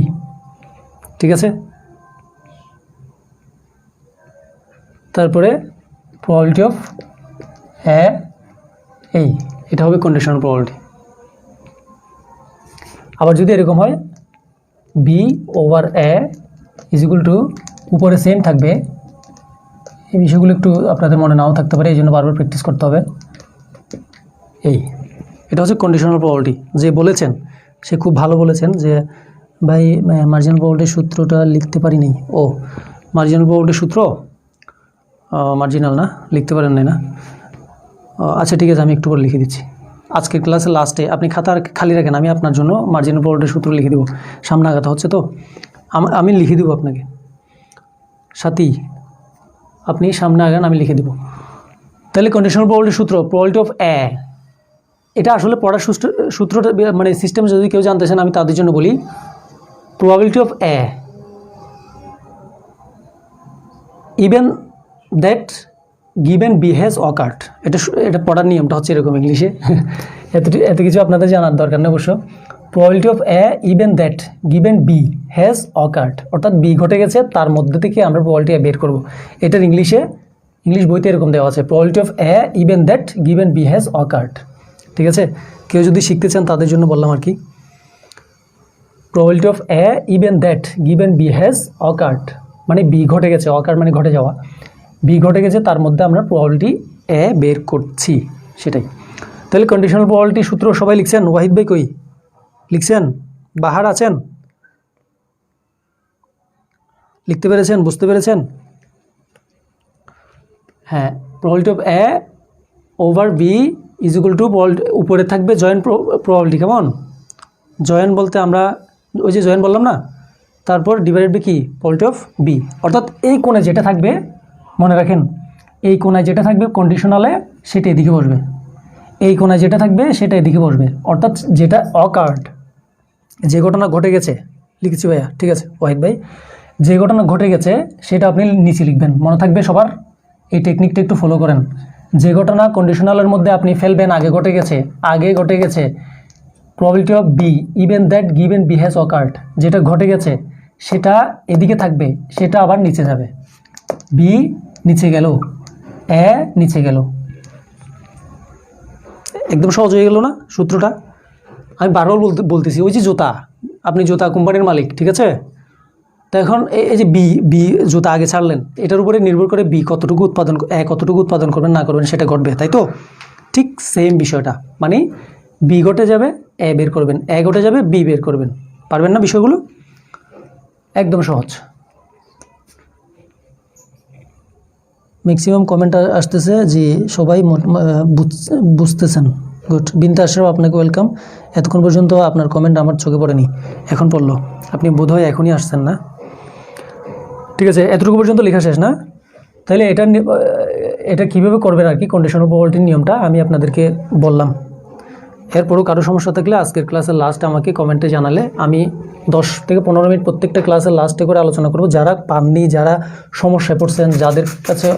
ঠিক আছে? তারপরে প্রবাবিলিটি অফ এ, এই এটা হবে কন্ডিশনাল প্রবাবিলিটি। আবার যদি এরকম হয় B over A is equal to, উপরে সেম থাকবে, এই বিষয়গুলো একটু আপনাদের মনে নাও থাকতে পারে, এই জন্য বারবার প্র্যাকটিস করতে হবে। এটা হচ্ছে কন্ডিশনাল প্রবাবিলিটি। যে বলেছেন সে খুব ভালো বলেছেন যে ভাই মার্জিনাল প্রবাবিলিটির সূত্রটা লিখতে পারিনি। ও মার্জিনাল প্রবাবিলিটির সূত্র, মার্জিনাল না, লিখতে পারেন না? আচ্ছা ঠিক আছে, আমি একটু পরে লিখে দিচ্ছি। আজকের ক্লাসের লাস্টে আপনি খাতা খালি রাখেন, আমি আপনার জন্য মার্জিনাল প্রবাবিলিটির সূত্র লিখে দেবো। সামনে আগাতে হচ্ছে তো, আমি লিখে দেবো আপনাকে। সাথী আপনি সামনে আগান, আমি লিখে দেবো। তাহলে কন্ডিশনাল প্রবাবিলিটির সূত্র, প্রবাবিলিটি অফ এ, এটা আসলে পড়ার সূত্রটা মানে সিস্টেম যদি কেউ জানতে চান আমি তাদের জন্য বলি। Probability of A, event that given B has occurred, এটা পড়ার নিয়মটা হচ্ছে এরকম ইংলিশে। এত কিছু আপনাদের জানার দরকার নেই অবশ্য। Probability of A event that given B has occurred, অর্থাৎ বি ঘটে গেছে, তার মধ্যে থেকে আমরা প্রবাবিলিটি বের করব। এটার ইংলিশ বইতে এরকম দেওয়া আছে, probability of A event that given B has occurred, ঠিক আছে? কেউ যদি শিখতে চান তাদের জন্য বললাম আর কি। Probability of A event that given B has occurred, মানে বি ঘটে গেছে, অকার্ড মানে ঘটে যাওয়া, বি ঘটে গেছে, তার মধ্যে আমরা প্রবাবিলিটি এ বের করছি, সেটাই। তাহলে কন্ডিশনাল প্রবাবিলিটি সূত্র সবাই লিখছেন? ওয়াহিদ ভাই কই লিখছেন? বাহার আছেন? লিখতে পেরেছেন? বুঝতে পেরেছেন? হ্যাঁ, probability of A over B is equal to উপরে থাকবে জয়েন্ট প্রবাবিলিটি। কেমন? জয়েন্ট বলতে আমরা ওই যে জয়েন্ট বললাম না, তারপর ডিভাইডেড বাই কি প্রবাবিলিটি অফ বি। অর্থাৎ এই কোণে যেটা থাকবে, মনে রাখেন, এই কোণায় যেটা থাকবে কন্ডিশনালে সেটা এদিকে বসবে, এই কোণায় যেটা থাকবে সেটা এদিকে বসবে। অর্থাৎ যেটা অকার্ড, যে ঘটনা ঘটে গেছে, লিখেছি ভাইয়া, ঠিক আছে ওয়াহিদ ভাই, যে ঘটনা ঘটে গেছে সেটা আপনি নিচে লিখবেন। মনে থাকবে সবার, এই টেকনিকটা একটু ফলো করেন। যে ঘটনা কন্ডিশনালের মধ্যে আপনি ফেলবেন আগে ঘটে গেছে, probability of B event that given B has occurred, যেটা ঘটে গেছে সেটা এদিকে থাকবে, সেটা আবার নিচে যাবে। বি নিচে গেল, এ নিচে গেল, একদম সহজ হয়ে গেল না সূত্রটা? আমি বারবার বলতেছি, ওই যে জুতা, আপনি জুতা কোম্পানির মালিক, ঠিক আছে? তো এখন এই যে বি জুতা আগে ছাড়লেন, এটার উপরে নির্ভর করে বি কতটুকু উৎপাদন করবেন না করবেন সেটা ঘটবে, তাই তো? ঠিক সেম বিষয়টা, মানে বি ঘটে যাবে এ বের করবেন, এ ঘটে যাবে বি বের করবেন। পারবেন না বিষয়গুলো? একদম সহজ। ম্যাক্সিমাম কমেন্ট আসতেছে যে সবাই বুঝতেছেন। গুড। বিনতে আশরাফ, আপনাকে ওয়েলকাম। এতক্ষণ পর্যন্ত আপনার কমেন্ট আমার চোখে পড়েনি, এখন পড়লো। আপনি বোধহয় এখনই আসছেন না? ঠিক আছে, এতটুকু পর্যন্ত লেখা শেষ না? তাহলে এটা কীভাবে করবেন আর কি, কন্ডিশনাল প্রবাবিলিটির নিয়মটা আমি আপনাদেরকে বললাম। এরপরও কারো সমস্যা থাকলে আজকের ক্লাসের লাস্টে আমাকে কমেন্টে জানালে আমি 10 থেকে 15 মিনিট প্রত্যেকটা ক্লাসের লাস্টে করে আলোচনা করব। যারা পাননি, যারা সমস্যায় পড়ছেন, যাদের কাছে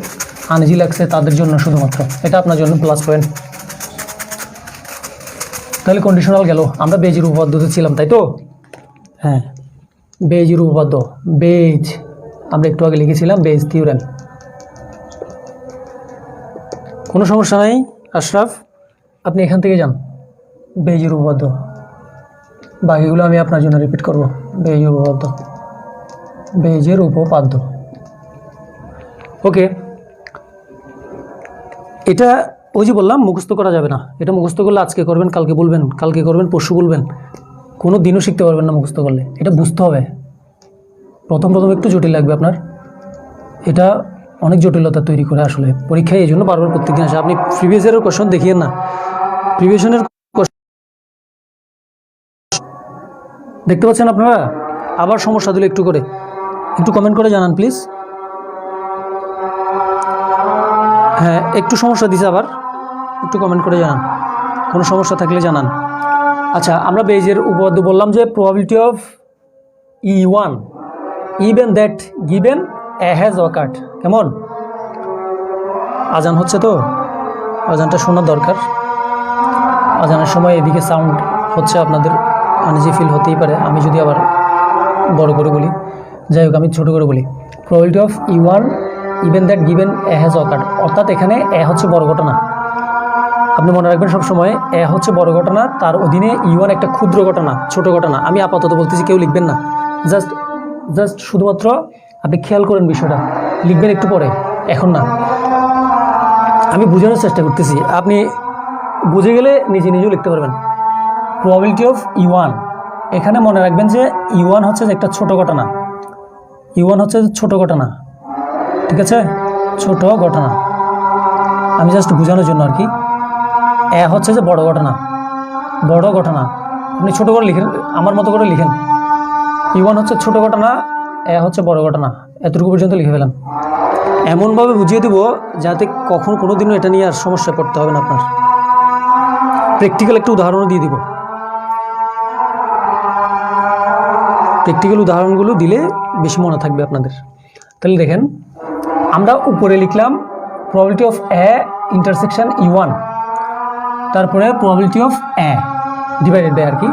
আনইজি লাগছে তাদের জন্য শুধুমাত্র, এটা আপনার জন্য প্লাস পয়েন্ট। তাহলে কন্ডিশনাল গেল, আমরা বেজের উপপাদ্যতে ছিলাম, তাই তো? হ্যাঁ, বেজের উপপাদ্য, বেজ আমরা একটু আগে লিখেছিলাম, বেজ থিওরেম। কোনো সমস্যা নাই আশরাফ, আপনি এখান থেকে যান। বেজের উপপাদ্য, বাকিগুলো আমি আপনার জন্য রিপিট করব। বেজের উপপাদ্য, ওকে। এটা ওই যে বললাম মুখস্থ করা যাবে না। এটা মুখস্থ করলে আজকে করবেন, কালকে বলবেন, কালকে করবেন, পরশু বলবেন, কোনো দিনও শিখতে পারবেন না মুখস্থ করলে। এটা বুঝতে হবে। প্রথম একটু জটিল লাগবে আপনার, এটা অনেক জটিলতা তৈরি করে আসলে পরীক্ষায়। এই জন্য বারবার প্রত্যেকদিন আসে। আপনি প্রিভিয়াস ইয়ারের কোশ্চেন দেখিয়েন না, প্রিভিয়াসের দেখতে পাচ্ছেন আপনারা? আবার সমস্যা দিলে একটু করে, একটু কমেন্ট করে জানান প্লিজ। হ্যাঁ, একটু সমস্যা দিছে, আবার একটু কমেন্ট করে জানান, কোনো সমস্যা থাকলে জানান। আচ্ছা, আমরা বেজের উপপাদ্য বললাম যে probability of E1 even that given a has occurred. কেমন? আজান হচ্ছে তো, আজানটা শোনার দরকার। আজানের সময় এদিকে সাউন্ড হচ্ছে, আপনাদের আনইজি ফিল হতেই পারে আমি যদি আবার বড় করে বলি। যাই হোক, আমি ছোট করে বলি। Probability of E1 even that given a has occurred, অর্থাৎ এখানে এ হচ্ছে বড় ঘটনা। আপনি মনে রাখবেন সবসময়, এ হচ্ছে বড় ঘটনা, তার অধীনে E1 একটা ক্ষুদ্র ঘটনা, ছোট ঘটনা। আমি আপাতত বলতেছি, কেউ লিখবেন না, জাস্ট শুধুমাত্র আপনি খেয়াল করেন বিষয়টা, লিখবেন একটু পরে, এখন না। আমি বোঝানোর চেষ্টা করতেছি, আপনি বুঝে গেলে নিজেও লিখতে পারবেন। প্রবাবিলিটি অফ E1, এখানে মনে রাখবেন যে E1 হচ্ছে একটা ছোট ঘটনা, E1 হচ্ছে ছোট ঘটনা, ঠিক আছে? ছোট ঘটনা, আমি জাস্ট বোঝানোর জন্য আর কি। এ হচ্ছে যে বড় ঘটনা, আপনি ছোট করে লিখেন, আমার মতো করে লিখেন। E1 হচ্ছে ছোট ঘটনা, এ হচ্ছে বড় ঘটনা, এতটুকু পর্যন্ত লিখে ফেলেন। এমনভাবে বুঝিয়ে দেব যাতে কোনো দিনও এটা নিয়ে আর সমস্যায় পড়তে হবে না আপনার। প্র্যাকটিক্যাল একটা উদাহরণও দিয়ে দিব। প্র্যাকটিক্যাল উদাহরণগুলো দিলে বেশি মনে থাকবে আপনাদের। তাহলে দেখেন, আমরা উপরে লিখলাম probability of A intersection E1, তারপরে probability of A divided by আর কি।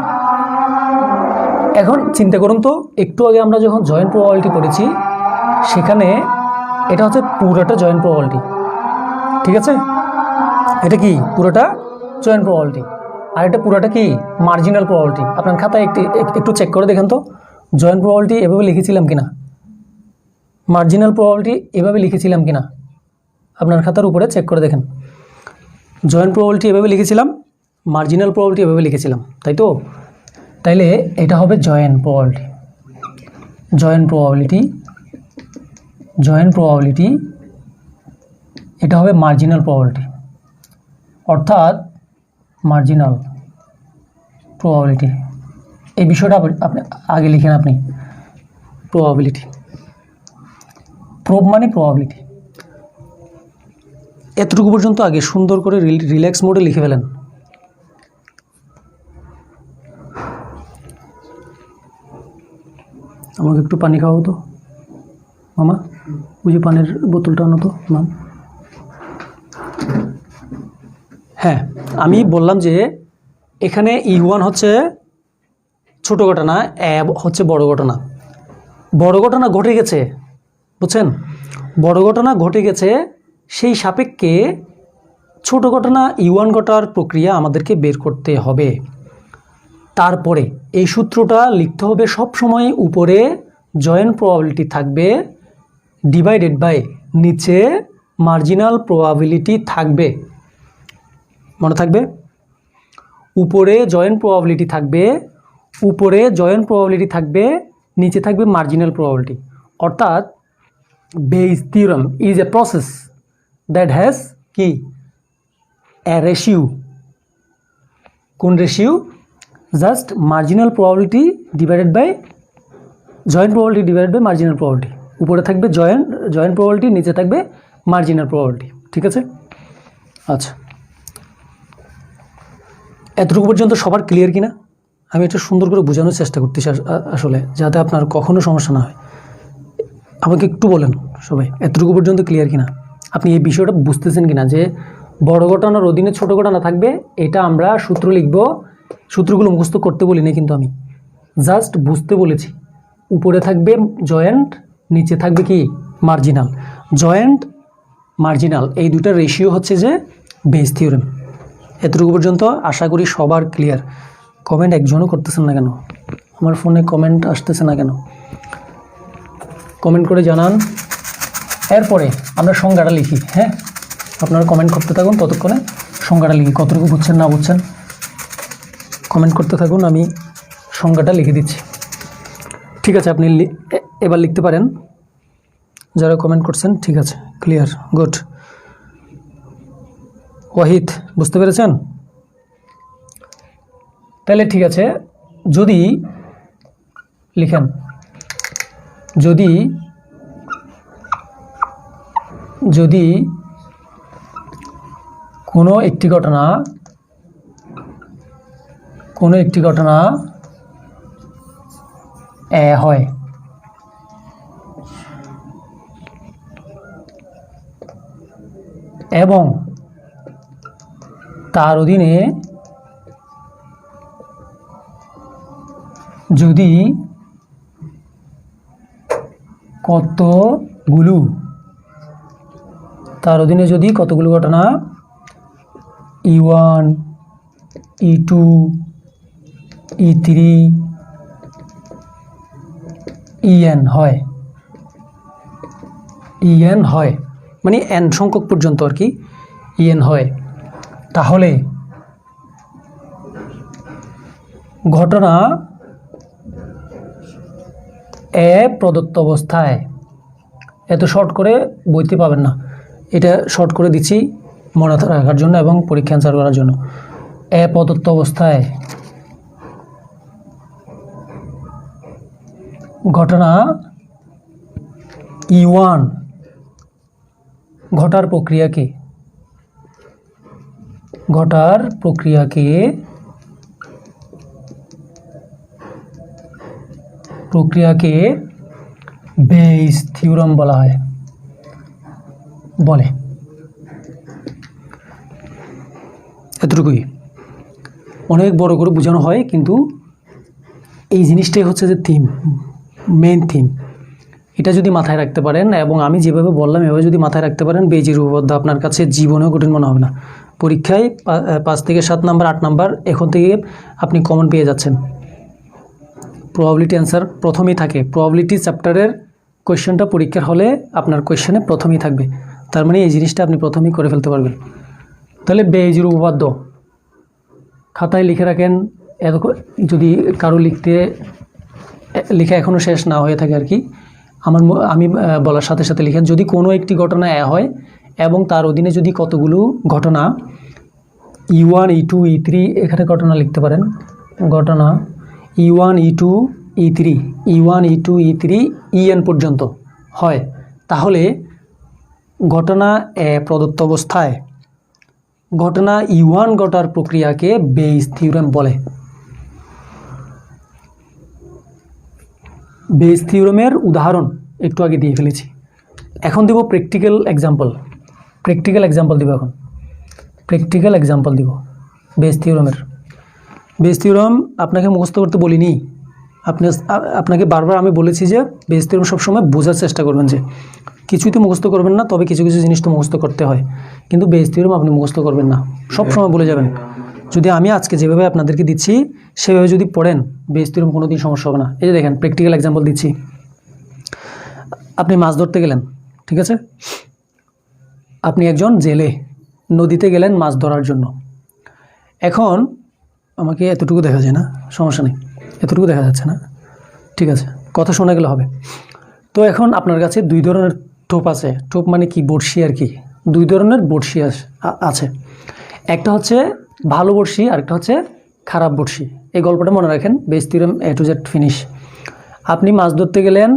এখন চিন্তা করুন তো, একটু আগে আমরা যখন জয়েন্ট প্রবাবিলিটি পড়েছি, সেখানে এটা হচ্ছে পুরোটা জয়েন্ট প্রবাবিলিটি, ঠিক আছে? এটা কি পুরোটা জয়েন্ট প্রবাবিলিটি, আর এটা পুরোটা কি মার্জিনাল প্রবাবিলিটি। আপনার খাতায় একটু চেক করে দেখেন তো, জয়েন্ট প্রবাবিলিটি এভাবে লিখেছিলাম কিনা, মার্জিনাল প্রবাবিলিটি এভাবে লিখেছিলাম কিনা। আপনার খাতার উপরে চেক করে দেখেন, জয়েন্ট প্রবাবিলিটি এভাবে লিখেছিলাম, মার্জিনাল প্রবাবিলিটি এভাবে লিখেছিলাম, তাই তো? তাইলে এটা হবে জয়েন্ট প্রবাবিলিটি, এটা হবে মার্জিনাল প্রবাবিলিটি। অর্থাৎ মার্জিনাল প্রবাবিলিটি। এই বিষয়টা আপনি আগে লিখেন, আপনি প্রবাবিলিটি, প্রব মানে প্রবাবিলিটি। এতটুকু পর্যন্ত আগে সুন্দর করে রিল্যাক্স মোডে লিখে ফেলেন। আমাকে একটু পানি খাওয়াও তো মামা, ওই যে পানির বোতলটা আনো তো মাম। হ্যাঁ, আমি বললাম যে এখানে E1 হচ্ছে ছোট ঘটনা, হচ্ছে বড় ঘটনা। বড় ঘটনা ঘটে গেছে, বুঝছেন? বড় ঘটনা ঘটে গেছে, সেই সাপেক্ষে ছোট ঘটনা E1 ঘটার প্রক্রিয়া আমাদেরকে বের করতে হবে। তারপরে এই সূত্রটা লিখতে হবে, সব সময় উপরে জয়েন্ট প্রবাবিলিটি থাকবে ডিভাইডেড বাই নিচে মার্জিনাল প্রবাবিলিটি থাকবে। মনে থাকবে, উপরে জয়েন্ট প্রবাবিলিটি থাকবে, উপরে জয়েন্ট প্রবাবিলিটি থাকবে, নিচে থাকবে মার্জিনাল প্রবাবিলিটি। অর্থাৎ Bayes theorem is a process that has কি এ রেশিও। কোন ratio? Just marginal probability divided by joint probability divided by marginal probability. উপরে থাকবে জয়েন্ট প্রবাবিলিটি, নিচে থাকবে মার্জিনাল প্রবাবিলিটি। ঠিক আছে? আচ্ছা, এতটুকু পর্যন্ত সবার ক্লিয়ার কিনা? আমি এটা সুন্দর করে বোঝানোর চেষ্টা করতেছি আসলে, যাতে আপনার কখনো সমস্যা না হয়। আমাকে একটু বলেন সবাই, এতটুকু পর্যন্ত ক্লিয়ার কিনা? আপনি এই বিষয়টা বুঝতেছেন কিনা যে বড় ঘটনার অধীনে ছোট ঘটনা থাকবে? এটা আমরা সূত্র লিখব, সূত্রগুলো মুখস্থ করতে বলি না কিন্তু, আমি জাস্ট বুঝতে বলেছি। উপরে থাকবে জয়েন্ট, নিচে থাকবে কি মার্জিনাল। জয়েন্ট মার্জিনাল এই দুটার রেশিও হচ্ছে যে বেইজ থিওরেম। এতটুকু পর্যন্ত আশা করি সবার ক্লিয়ার। কমেন্ট একজনও করতেছেন না কেন? আমার ফোনে কমেন্ট আসতেছে না কেন? কমেন্ট করে জানান। এরপরে আমরা সংজ্ঞাটা লিখি। হ্যাঁ, আপনারা কমেন্ট করতে থাকুন, ততক্ষণে সংজ্ঞাটা লিখি। কতটুকু বুঝছেন না বুঝছেন কমেন্ট করতে থাকুন, আমি সংজ্ঞাটা লিখে দিচ্ছি। ঠিক আছে, আপনি এবার লিখতে পারেন যারা কমেন্ট করছেন। ঠিক আছে, ক্লিয়ার, গুড। ওয়াহিদ, বুঝতে পেরেছেন? তাহলে ঠিক আছে, যদি লিখেন, যদি কোনো একটি ঘটনা এ হয় এবং তার অধীনে যদি কতগুলো ঘটনা E1, E2, E3, EN হয়, মানে n সংখ্যক পর্যন্ত আর কি EN হয়, তাহলে ঘটনা এ প্রদত্ত অবস্থায়, এত শর্ট করে বইতে পাবেন না, এটা শর্ট করে দিচ্ছি মনে রাখার জন্য এবং পরীক্ষা অ্যান্সার করার জন্য। এ প্রদত্ত অবস্থায় ঘটনা E1 ঘটার প্রক্রিয়াকে বেইজ থিওরাম বলে। এতটুকুই, অনেক বড় করে বোঝানো হয়, কিন্তু এই জিনিসটাই হচ্ছে যে মেইন থিম। এটা যদি মাথায় রাখতে পারেন এবং আমি যেভাবে বললাম এভাবে যদি মাথায় রাখতে পারেন, বেইজের উপপাদ্য আপনার কাছে জীবনেও কঠিন মনে হবে না। পরীক্ষায় 5 থেকে 7 নাম্বার 8 নাম্বার এখন থেকে আপনি কমন পেয়ে যাচ্ছেন। প্রবাবিলিটি অ্যান্সার প্রথমেই থাকে, প্রবাবিলিটি চ্যাপ্টারের কোয়েশ্চেনটা পরীক্ষার হলে আপনার কোয়েশ্চেনে প্রথমেই থাকবে, তার মানে এই জিনিসটা আপনি প্রথমেই করে ফেলতে পারবেন। তাহলে বেইজের উপপাদ্য খাতায় লিখে রাখেন, যদি কারো লেখা এখনও শেষ না হয়ে থাকে আর কি, আমি বলার সাথে সাথে লিখেন, যদি কোনো একটি ঘটনা এ হয় এবং তার অধীনে যদি কতগুলো ঘটনা E1 E2 E3 এখানে ঘটনা লিখতে পারেন, ঘটনা E1 E2 E3 E1 E2 E3 En পর্যন্ত হয়, তাহলে ঘটনা এ প্রদত্ত অবস্থায় ঘটনা E1 ঘটার প্রক্রিয়াকে বেইজ থিওরেম বলে। বেইজ থিওরেমের উদাহরণ একটু আগে দিয়ে ফেলেছি, এখন দিব প্র্যাকটিক্যাল এক্সাম্পল। দিব এখন প্র্যাকটিক্যাল এক্সাম্পল দিব বেইজ থিওরেমের। বেইজ থিওরেম আপনাকে মুখস্থ করতে বলিনি, আপনাকে বারবার আমি বলেছি যে বেইজ থিওরেম সবসময় বোঝার চেষ্টা করবেন, যে কিছুই তো মুখস্থ করবেন না, তবে কিছু কিছু জিনিস তো মুখস্থ করতে হয়, কিন্তু বেইজ থিওরেম আপনি মুখস্থ করবেন না, সবসময় বলে যাবেন। যদি আমি আজকে যেভাবে আপনাদেরকে দিচ্ছি সেভাবে যদি পড়েন, বেইজ থিওরেম কোনো দিন সমস্যা হবে না। এই যে দেখেন প্র্যাকটিক্যাল এক্সাম্পল দিচ্ছি। আপনি মাছ ধরতে গেলেন, ঠিক আছে, আপনি একজন জেলে নদীতে গেলেন মাছ ধরার জন্য। এখন আমাকে এতটুকু দেখা যায় না, সমস্যা নেই, এতটুকু দেখা যাচ্ছে না, ঠিক আছে, কথা শোনা গেলে হবে। তো এখন আপনার কাছে দুই ধরনের টোপ আছে, টোপ মানে কি, বড়শি আর কি। দুই ধরনের বড়শি আছে, একটা হচ্ছে ভালো বড়শি আর একটা হচ্ছে খারাপ বড়শি। এই গল্পটা মনে রাখেন, Bayes theorem A to Z finish. আপনি মাছ ধরতে গেলেন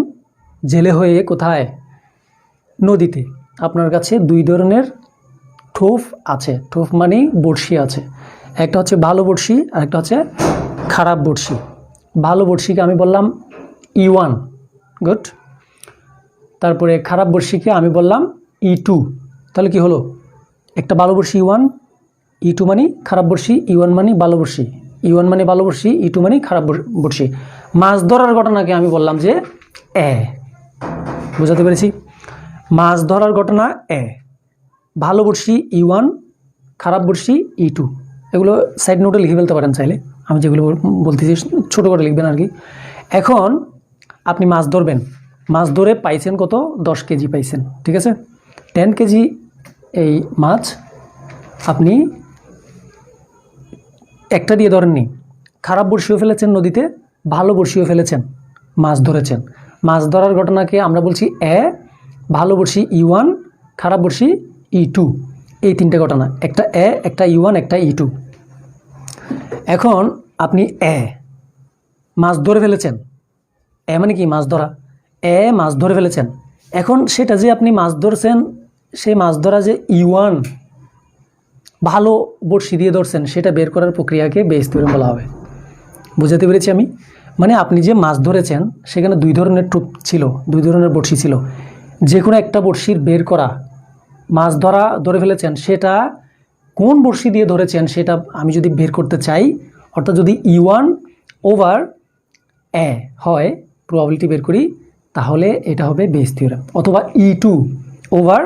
জেলে হয়ে, কোথায়, নদীতে। আপনার কাছে দুই ধরনের টোপ আছে, টোপ মানে বড়শি আছে, একটা হচ্ছে ভালো বড়শি আর একটা হচ্ছে খারাপ বড়শি। ভালো বড়শিকে আমি বললাম E1, গুড। তারপরে খারাপ বড়শিকে আমি বললাম E2। তাহলে কি হলো, একটা ভালো বড়শি E1, E2 মানে খারাপ বড়শি, E1 মানে ভালো বড়শি, E1 মানে ভালো বড়শি, E2 মানে খারাপ বড়শি। মাছ ধরার ঘটনাকে আমি বললাম যে বুঝাতে পেরেছি? মাছ ধরার ঘটনা ভালো বড়শি E1, খারাপ বড়শি E2। এগুলো সাইড নোটে লিখে ফেলতে পারেন চাইলে, আমি যেগুলো বলতেছি ছোটো করে লিখবেন আর কি। এখন আপনি মাছ ধরবেন, মাছ ধরে পাইছেন কত, 10 কেজি পাইছেন, ঠিক আছে, 10 কেজি এই মাছ আপনি একটা দিয়ে ধরেননি, খারাপ বড়শিও ফেলেছেন নদীতে, ভালো বড়শিও ফেলেছেন, মাছ ধরেছেন। মাছ ধরার ঘটনাকে আমরা বলছি ভালো বড়শি E1, খারাপ বড়শি E2। এই তিনটে ঘটনা, একটা একটা E1, একটা E2। এখন আপনি মাছ ধরে ফেলেছেন, মানে কি, মাছ ধরা, মাছ ধরে ফেলেছেন। এখন সেটা যে আপনি মাছ ধরছেন, সেই মাছ ধরা যে E1 ভালো বড়শি দিয়ে ধরছেন, সেটা বের করার প্রক্রিয়াকে বেইজ থিওরেম বলা হবে। বুঝাতে পেরেছি আমি? মানে আপনি যে মাছ ধরেছেন সেখানে দুই ধরনের টোপ ছিল, দুই ধরনের বড়শি ছিল, যে কোনো একটা বড়শির বের করা, মাছ ধরে ফেলেছেন, সেটা কোন বড়শি দিয়ে ধরেছেন সেটা আমি যদি বের করতে চাই, অর্থাৎ যদি E1 ওভার হয়, প্রবাবিলিটি বের করি, তাহলে এটা হবে বেইজ থিওরেম। অথবা E2 ওভার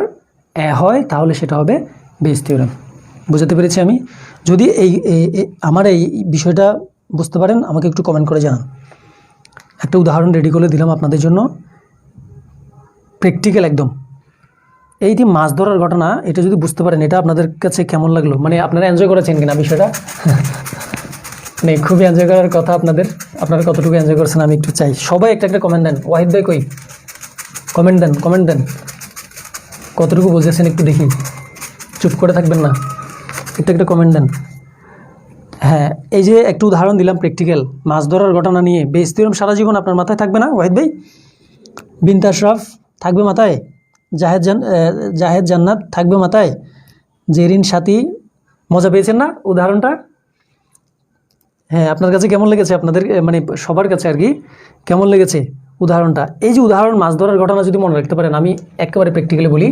হয়, তাহলে সেটা হবে বেইজ থিওরেম। বুঝাতে পেরেছি আমি? যদি আমার এই বিষয়টা বুঝতে পারেন, আমাকে একটু কমেন্ট করে জানান। একটা উদাহরণ রেডি করে দিলাম আপনাদের জন্য, প্র্যাকটিক্যাল একদম। এই যে মাছ ধরার ঘটনা, এটা যদি বুঝতে পারেন, এটা আপনাদের কাছে কেমন লাগলো, মানে আপনারা এনজয় করেছেন কিনা বিষয়টা? মানে খুবই এনজয় করার কথা আপনারা কতটুকু এনজয় করেছেন আমি একটু চাই। সবাই একটা কমেন্ট দেন। ওয়াহিদ ভাই কই, কমেন্ট দেন কতটুকু বুঝেছেন একটু দেখি, চুপ করে থাকবেন না, একটা কমেন্ট দেন। হ্যাঁ, এই যে একটু উদাহরণ দিলাম প্র্যাকটিক্যাল মাছ ধরার ঘটনা নিয়ে। বেইজ থিওরেম সারা জীবন আপনার মাথায় থাকবে না ওয়াহিদ ভাই? বিনতে আশরাফ থাকবে মাথায়, জাহেদ জান্নাত থাকবে মাথায়, জেরিন সাথী, মজা পেয়েছেন না উদাহরণটা? হ্যাঁ, আপনার কাছে কেমন লেগেছে, আপনাদের মানে সবার কাছে আর কি কেমন লেগেছে উদাহরণটা? এই যে উদাহরণ মাছ ধরার ঘটনা যদি মনে রাখতে পারেন, আমি একেবারে প্র্যাকটিক্যালি বলি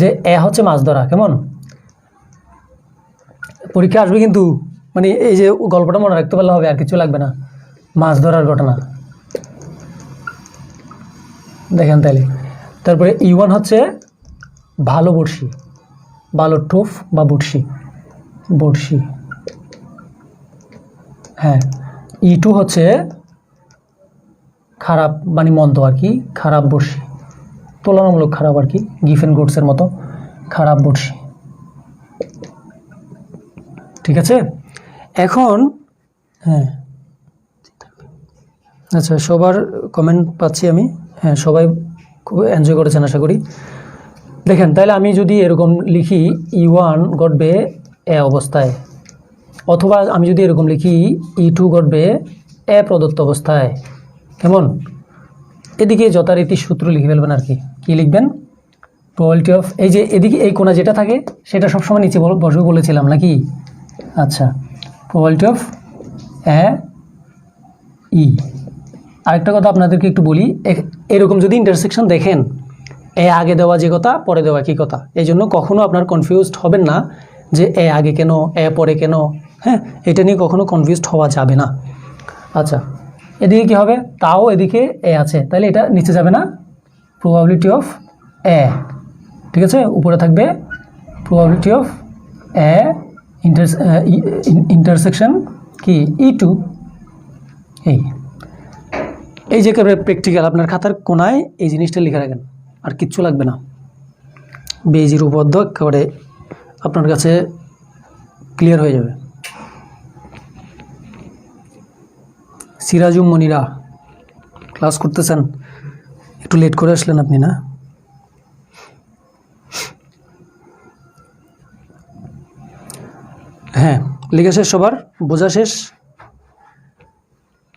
যে হচ্ছে মাছ ধরা, কেমন পরীক্ষা আসবে কিন্তু, মানে এই যে গল্পটা মনে রাখতে পারলে হবে, আর কিছু লাগবে না। মাছ ধরার ঘটনা দেখেন তাইলে। তারপরে E1 হচ্ছে ভালো বড়শি, ভালো টোপ বা বড়শি। হ্যাঁ, E2 হচ্ছে খারাপ, মানে মন্দ আর কি, খারাপ বড়শি, তুলনামূলক খারাপ আর কি, গিফেন গুডসের মতো খারাপ বড়শি, ঠিক আছে। এখন হ্যাঁ, আচ্ছা, সবার কমেন্ট পাচ্ছি আমি। হ্যাঁ, সবাই খুব এনজয় করেছেন আশা করি। দেখেন তাহলে আমি যদি এরকম লিখি, E1 ঘটবে অবস্থায়, অথবা আমি যদি এরকম লিখি E2 ঘটবে এ প্রদত্ত অবস্থায়, কেমন? এদিকে যথারীতি সূত্র লিখে ফেলবেন আর কি। কী লিখবেন? প্রবাবিলিটি অফ, এই যে এদিকে এই কোণা যেটা থাকে সেটা সবসময় নিচে বসবে বলেছিলাম নাকি? আচ্ছা, প্রবাবিলিটি অফ এ ই। আরেকটা কথা আপনাদেরকে একটু বলি, এরকম যদি ইন্টারসেকশন দেখেন, এ আগে দেওয়া যে কথা, পরে দেওয়া কী কথা, এই জন্য কখনও আপনার কনফিউজড হবেন না যে এ আগে কেন, এ পরে কেন। হ্যাঁ, এটা নিয়ে কখনো কনফিউজড হওয়া যাবে না। আচ্ছা, এদিকে কী হবে? তাও এদিকে এ আছে, তাহলে এটা নিচে যাবে না, প্রবাবিলিটি অফ এ, ঠিক আছে? উপরে থাকবে প্রবাবিলিটি অফ এ ইন্টারসেকশন কি E2। এই যে প্র্যাকটিক্যাল আপনার খাতার কোনায় এই জিনিসটা লিখে রাখেন, আর কিচ্ছু লাগবে না। বেজির উপপাদ্য একেবারে আপনার কাছে ক্লিয়ার হয়ে যাবে। সিরাজুম মনিরা ক্লাস করতেছেন, একটু লেট করে আসলেন আপনি না? হ্যাঁ, লেখা শেষ, সবার বোঝা শেষ?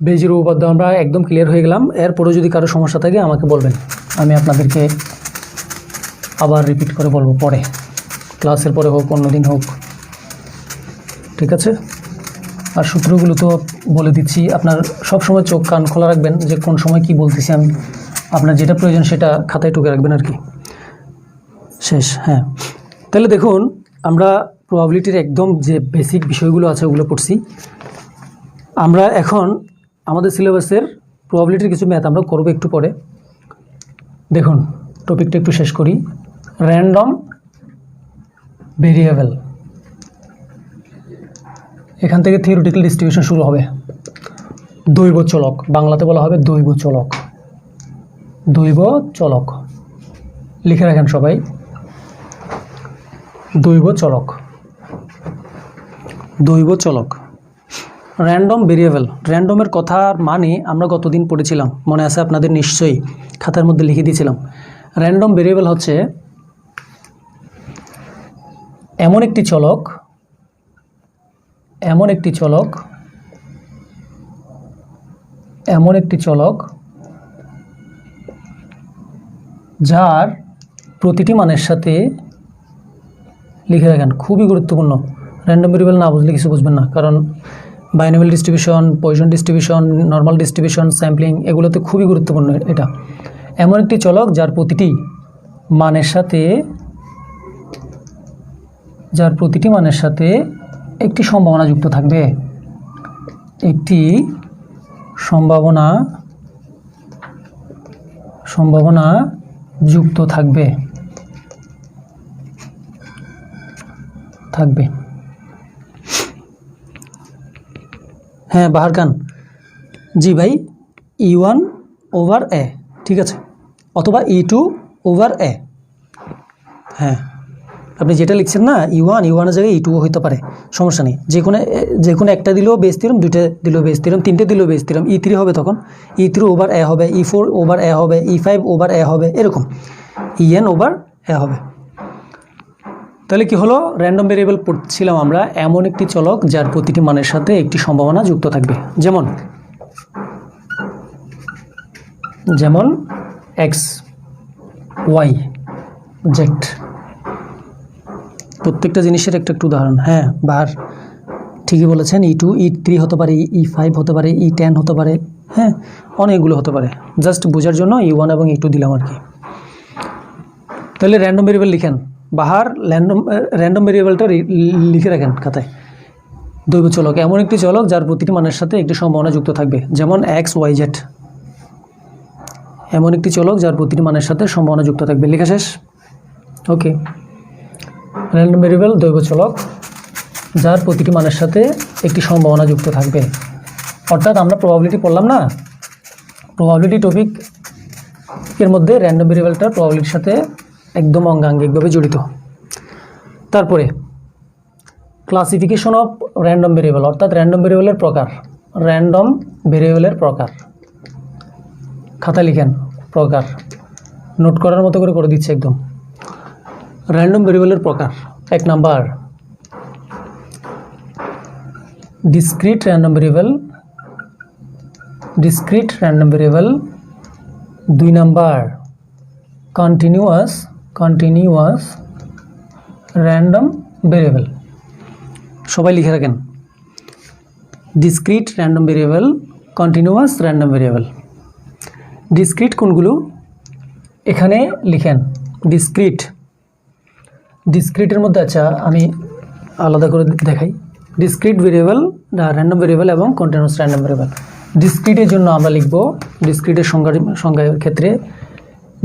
বেজির উপপাদ্য আমরা একদম ক্লিয়ার হয়ে গেলাম। এরপরেও যদি কারো সমস্যা থাকে আমাকে বলবেন, আমি আপনাদেরকে আবার রিপিট করে বলবো পরে, ক্লাসের পরে হোক, অন্যদিন হোক, ঠিক আছে? আর সূত্রগুলো তো বলে দিচ্ছি, আপনার সবসময় চোখ কান খোলা রাখবেন যে কোন সময় কি বলতেছি আমি। আপনার যেটা প্রয়োজন সেটা খাতায় টুকে রাখবেন আর কি। শেষ? হ্যাঁ, তাহলে দেখুন আমরা প্রবাবিলিটির একদম যে বেসিক বিষয়গুলো আছে ওগুলো পড়ছি। আমরা এখন আমাদের সিলেবাসের প্রবাবিলিটির কিছু ম্যাথ আমরা করবো একটু পরে। দেখুন টপিকটা একটু শেষ করি। র্যান্ডম ভেরিয়েবল, এখান থেকে থিওরিটিক্যাল ডিস্ট্রিবিউশন শুরু হবে। দৈব চলক, বাংলাতে বলা হবে দৈব চলক। দৈব চলক লিখে রাখেন সবাই, দৈব চলক, দৈব চলক। র্যান্ডম ভেরিয়েবল, র্যান্ডমের কথার মানে আমরা গতদিন পড়েছিলাম, মনে আছে আপনাদের নিশ্চয়ই, খাতার মধ্যে লিখে দিয়েছিলাম। র্যান্ডম ভেরিয়েবল হচ্ছে এমন একটি চলক, এমন একটি চলক, এমন একটি চলক যার প্রতিটি মানের সাথে, লিখে রাখেন খুবই গুরুত্বপূর্ণ। র্যান্ডম ভেরিয়েবল না বুঝলে কিছু বুঝবেন না, কারণ binomial distribution, poison distribution, normal distribution, sampling এগুলোতে খুবই গুরুত্বপূর্ণ এটা। এমন একটি চলক যার প্রতিটি মানের সাথে, যার প্রতিটি মানের সাথে একটি সম্ভাবনা যুক্ত থাকবে, একটি সম্ভাবনা যুক্ত থাকবে। হ্যাঁ বাহার খান, জি ভাই, E1 ওভার এ, ঠিক আছে, অথবা E2 ওভার এ। হ্যাঁ, আপনি যেটা লিখছেন না E1, E1 এর জায়গায় E2 হইতে পারে, সমস্যা নেই। যে কোনো একটা দিলেও বেস থিওরেম, দুইটা দিলেও বেস থিওরেম, তিনটে দিলেও বেস থিওরেম। E3 হবে তখন, E3 ওভার এ হবে, E4 ওভার এ হবে, E5 ওভার এ হবে, এরকম En ওভার এ হবে। তাহলে কি হলো? র্যান্ডম ভেরিয়েবল পড়ছিলাম আমরা, এমন একটি চলক যার প্রতিটি মানের সাথে একটি সম্ভাবনা যুক্ত থাকবে। যেমন x, y, z, প্রত্যেকটা জিনিসের একটা একটু উদাহরণ। হ্যাঁ বাহার ঠিকই বলেছেন, E2, E3 হতে পারে, E5 হতে পারে, E10 হতে পারে, হ্যাঁ অনেকগুলো হতে পারে। জাস্ট বোঝার জন্য E1 এবং E2 দিলাম আর কি। তাহলে র্যান্ডম ভেরিয়েবল লিখেন, বাহার র্যান্ডম ভেরিয়েবলটা লিখে রাখেন খাতায়। দৈব চলক, এমন একটি চলক যার প্রতিটি মানের সাথে একটি সম্ভাবনা যুক্ত থাকবে, যেমন x, y, z। এমন একটি চলক যার প্রতিটি মানের সাথে সম্ভাবনা যুক্ত থাকবে, লেখা শেষ? ওকে, র্যান্ডম ভেরিয়েবল দৈব চলক যার প্রতিটি মানের সাথে একটি সম্ভাবনা যুক্ত থাকবে। অর্থাৎ আমরা প্রবাবিলিটি পড়লাম না, প্রবাবিলিটি টপিক এর মধ্যে র্যান্ডম ভেরিয়েবলটা প্রবাবিলিটির সাথে একদম অঙ্গাঙ্গিকভাবে জড়িত। তারপরে ক্লাসিফিকেশন অফ র্যান্ডম ভেরিয়েবল, অর্থাৎ র্যান্ডম ভেরিয়েবলের প্রকার। র্যান্ডম ভেরিয়েবলের প্রকার খাতা লিখেন, প্রকার নোট করার মতো করে দিচ্ছে একদম। র্যান্ডম ভেরিয়েবলের প্রকার, 1 number discrete random variable, discrete random variable. 2 number continuous random variable. সবাই লিখে রাখেন, discrete random variable, continuous random variable. Discrete কোনগুলো এখানে লিখেন, ডিসক্রিটের মধ্যে, আচ্ছা আমি আলাদা করে দেখাই। ডিসক্রিট ভেরিয়েবল, র্যান্ডম ভেরিয়েবল এবং কন্টিনিউয়াস র্যান্ডম ভেরিয়েবল। ডিসক্রিটের জন্য আমরা লিখব, ডিসক্রিটের সংজ্ঞার ক্ষেত্রে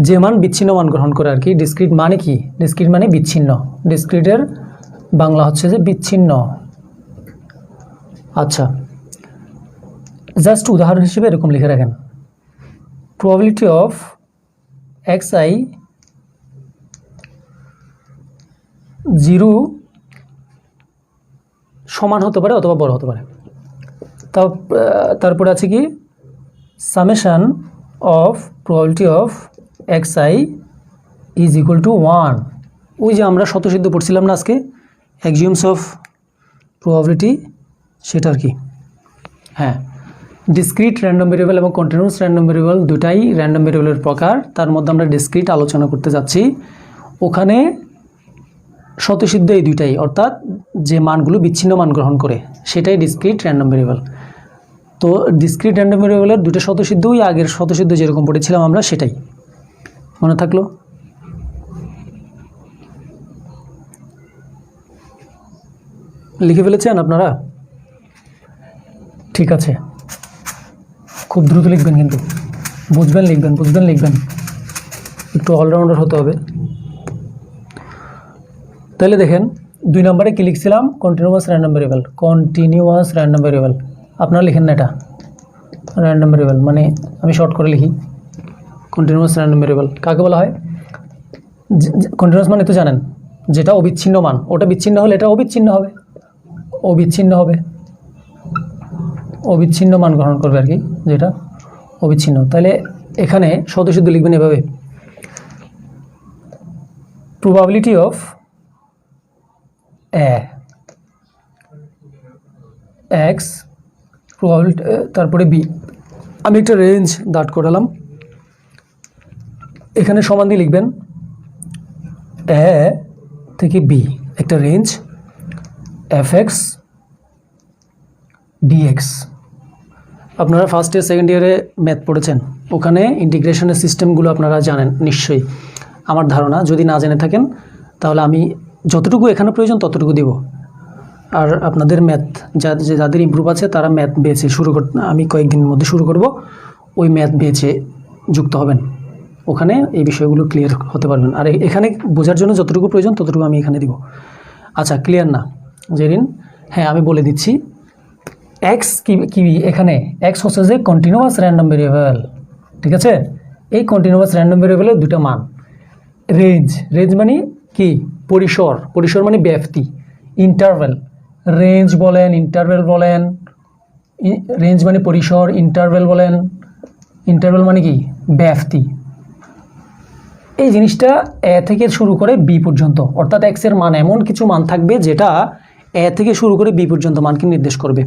যে মান বিচ্ছিন্ন মান গ্রহণ করে আর কি। ডিসক্রিট মানে কি? ডিসক্রিট মানে বিচ্ছিন্ন। ডিসক্রিটের বাংলা হচ্ছে যে বিচ্ছিন্ন। আচ্ছা, জাস্ট উদাহরণ হিসেবে এরকম লিখে রাখেন, প্রবাবিলিটি অফ xi 0 সমান হতে পারে অথবা বড় হতে পারে। তারপরে আছে কি, summation of probability of xi is equal two 1। ওই যে আমরা স্বতঃসিদ্ধ পড়ছিলাম না আজকে, অ্যাক্সিওমস অফ প্রবাবিলিটি, সেটা আর কি। হ্যাঁ, ডিসক্রিট র্যান্ডম ভেরিয়েবল এবং কন্টিনিউয়াস র্যান্ডম ভেরিয়েবল দুটাই র্যান্ডম ভেরিয়েবলের প্রকার। তার মধ্যে আমরা ডিসক্রিট আলোচনা করতে যাচ্ছি। ওখানে স্বতঃসিদ্ধ এই দুইটাই, অর্থাৎ যে মানগুলো বিচ্ছিন্ন মান গ্রহণ করে সেটাই ডিসক্রিট র্যান্ডম ভেরিয়েবল। তো ডিসক্রিট র্যান্ডম ভেরিয়েবলের দুটো স্বতঃসিদ্ধই আগের স্বতঃসিদ্ধ যেরকম পড়েছিলাম আমরা সেটাই। মনে থাকলো? লিখে ফেলেছেন আপনারা? ঠিক আছে, খুব দ্রুত লিখবেন কিন্তু, বুঝবেন লিখবেন, একটু অলরাউন্ডার হতে হবে। তাহলে দেখেন 2 নম্বরে কী লিখছিলাম, কন্টিনিউয়াস র্যান্ডম ভেরিয়েবল। আপনারা লিখেন না এটা র্যান্ডম ভেরিয়েবল, মানে আমি শর্ট করে লিখি কন্টিনিউয়াস র্যান্ডম ভেরিয়েবল। কাকে বলা হয়? কন্টিনিউয়াস মানে তো জানেন, যেটা অবিচ্ছিন্ন মান, ওটা বিচ্ছিন্ন হলে এটা অবিচ্ছিন্ন মান গ্রহণ করবে আর কি, যেটা অবিচ্ছিন্ন। তাহলে এখানে স্বতঃসিদ্ধ লিখবেন এভাবে, প্রবাবিলিটি অফ x প্রবাবিলিটি, তারপরে b। আমি একটা রেঞ্জ দাঁড় করালাম, এখানে সমান দিয়ে লিখবেন a থেকে b, একটা রেঞ্জ fx dx। আপনারা ফার্স্ট ইয়ার সেকেন্ড ইয়ারে ম্যাথ পড়েছেন, ওখানে ইন্টিগ্রেশনের সিস্টেমগুলো আপনারা জানেন নিশ্চয়ই, আমার ধারণা। যদি না জেনে থাকেন তাহলে আমি যতটুকু এখানে প্রয়োজন ততটুকু দেব। আর আপনাদের ম্যাথ যাদের ইমপ্রুভ আছে তারা ম্যাথ বেছে আমি কয়েকদিনের মধ্যে শুরু করব, ওই ম্যাথ বেছে যুক্ত হবেন, ওখানে এই বিষয়গুলো ক্লিয়ার হতে পারবেন। আর এখানে বোঝার জন্য যতটুকু প্রয়োজন ততটুকু আমি এখানে দিব। আচ্ছা, ক্লিয়ার না জেরিন? হ্যাঁ, আমি বলে দিচ্ছি। এক্স কি এখানে এক্স হচ্ছে যে কন্টিনিউয়াস র্যান্ডম ভেরিয়েবল, ঠিক আছে? এই কন্টিনিউয়াস র্যান্ডম ভেরিয়েবলের দুটো মান। রেঞ্জ মানে কি? পরিসর মানে ব্যাপ্তি। ইন্টারভ্যাল, রেঞ্জ বলেন, ইন্টারভ্যাল বলেন। রেঞ্জ মানে পরিসর, ইন্টারভ্যাল বলেন। ইন্টারভ্যাল মানে কি? ব্যাপ্তি। এই জিনিসটা এ থেকে শুরু করে বি পর্যন্ত, অর্থাৎ এক্স এর মান এমন কিছু মান থাকবে যেটা এ থেকে শুরু করে বি পর্যন্ত মানকে নির্দেশ করবে।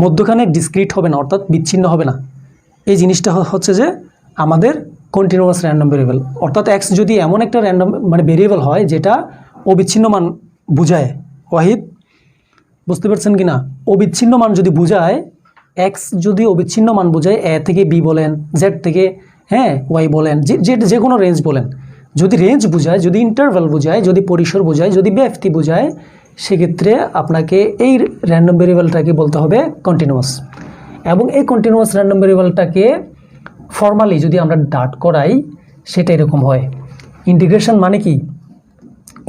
মধ্যখানে ডিসক্রিট হবে না, অর্থাৎ বিচ্ছিন্ন হবে না। এই জিনিসটা হচ্ছে যে আমাদের কন্টিনিউয়াস র্যান্ডম ভেরিয়েবল। অর্থাৎ এক্স যদি এমন একটা র্যান্ডম মানে ভেরিয়েবল হয় যেটা অবিচ্ছিন্ন মান বুঝায়, ওয়াহিদ বুঝতে পারছেন কি না? অবিচ্ছিন্ন মান যদি বুঝায়, এক্স যদি অবিচ্ছিন্ন মান বুঝায়, এ থেকে বি বলেন, জেড থেকে ওয়াই বলেন, যে কোনো রেঞ্জ বলেন, যদি রেঞ্জ বুঝায়, যদি ইন্টারভ্যাল বুঝায়, যদি পরিসর বুঝায়, যদি ব্যাপ্তি বুঝায়, সেক্ষেত্রে আপনাকে এই র্যান্ডম ভেরিয়েবলটাকে বলতে হবে কন্টিনিউয়াস। এবং এই কন্টিনিউয়াস র্যান্ডম ভেরিয়েবলটাকে ফর্মালি যদি আমরা ডাট করাই, সেটা এরকম হয়। ইন্টিগ্রেশন মানে কি?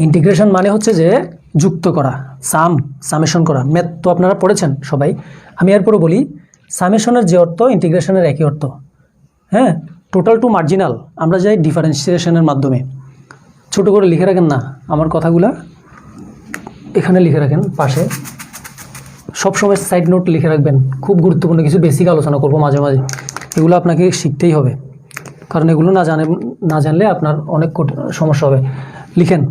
ইন্টিগ্রেশন মানে হচ্ছে যে যুক্ত করা, সামেশন করা। ম্যাথ তো আপনারা পড়েছেন সবাই, আমি এরপরে বলি। সামেশনের যে অর্থ, ইন্টিগ্রেশনের একই অর্থ। হ্যাঁ, টোটাল টু মার্জিনাল আমরা যাই ডিফারেন্সিয়েশনের মাধ্যমে। ছোট করে লিখে রাখেন না আমার কথাগুলা, এখানে লিখে রাখেন পাশে, সবসময় সাইড নোট লিখে রাখবেন। খুব গুরুত্বপূর্ণ কিছু বেসিক আলোচনা করব মাঝে মাঝে, এগুলো আপনাকে শিখতেই হবে, কারণ এগুলো না জানলে আপনার অনেক সমস্যা হবে। লিখেন,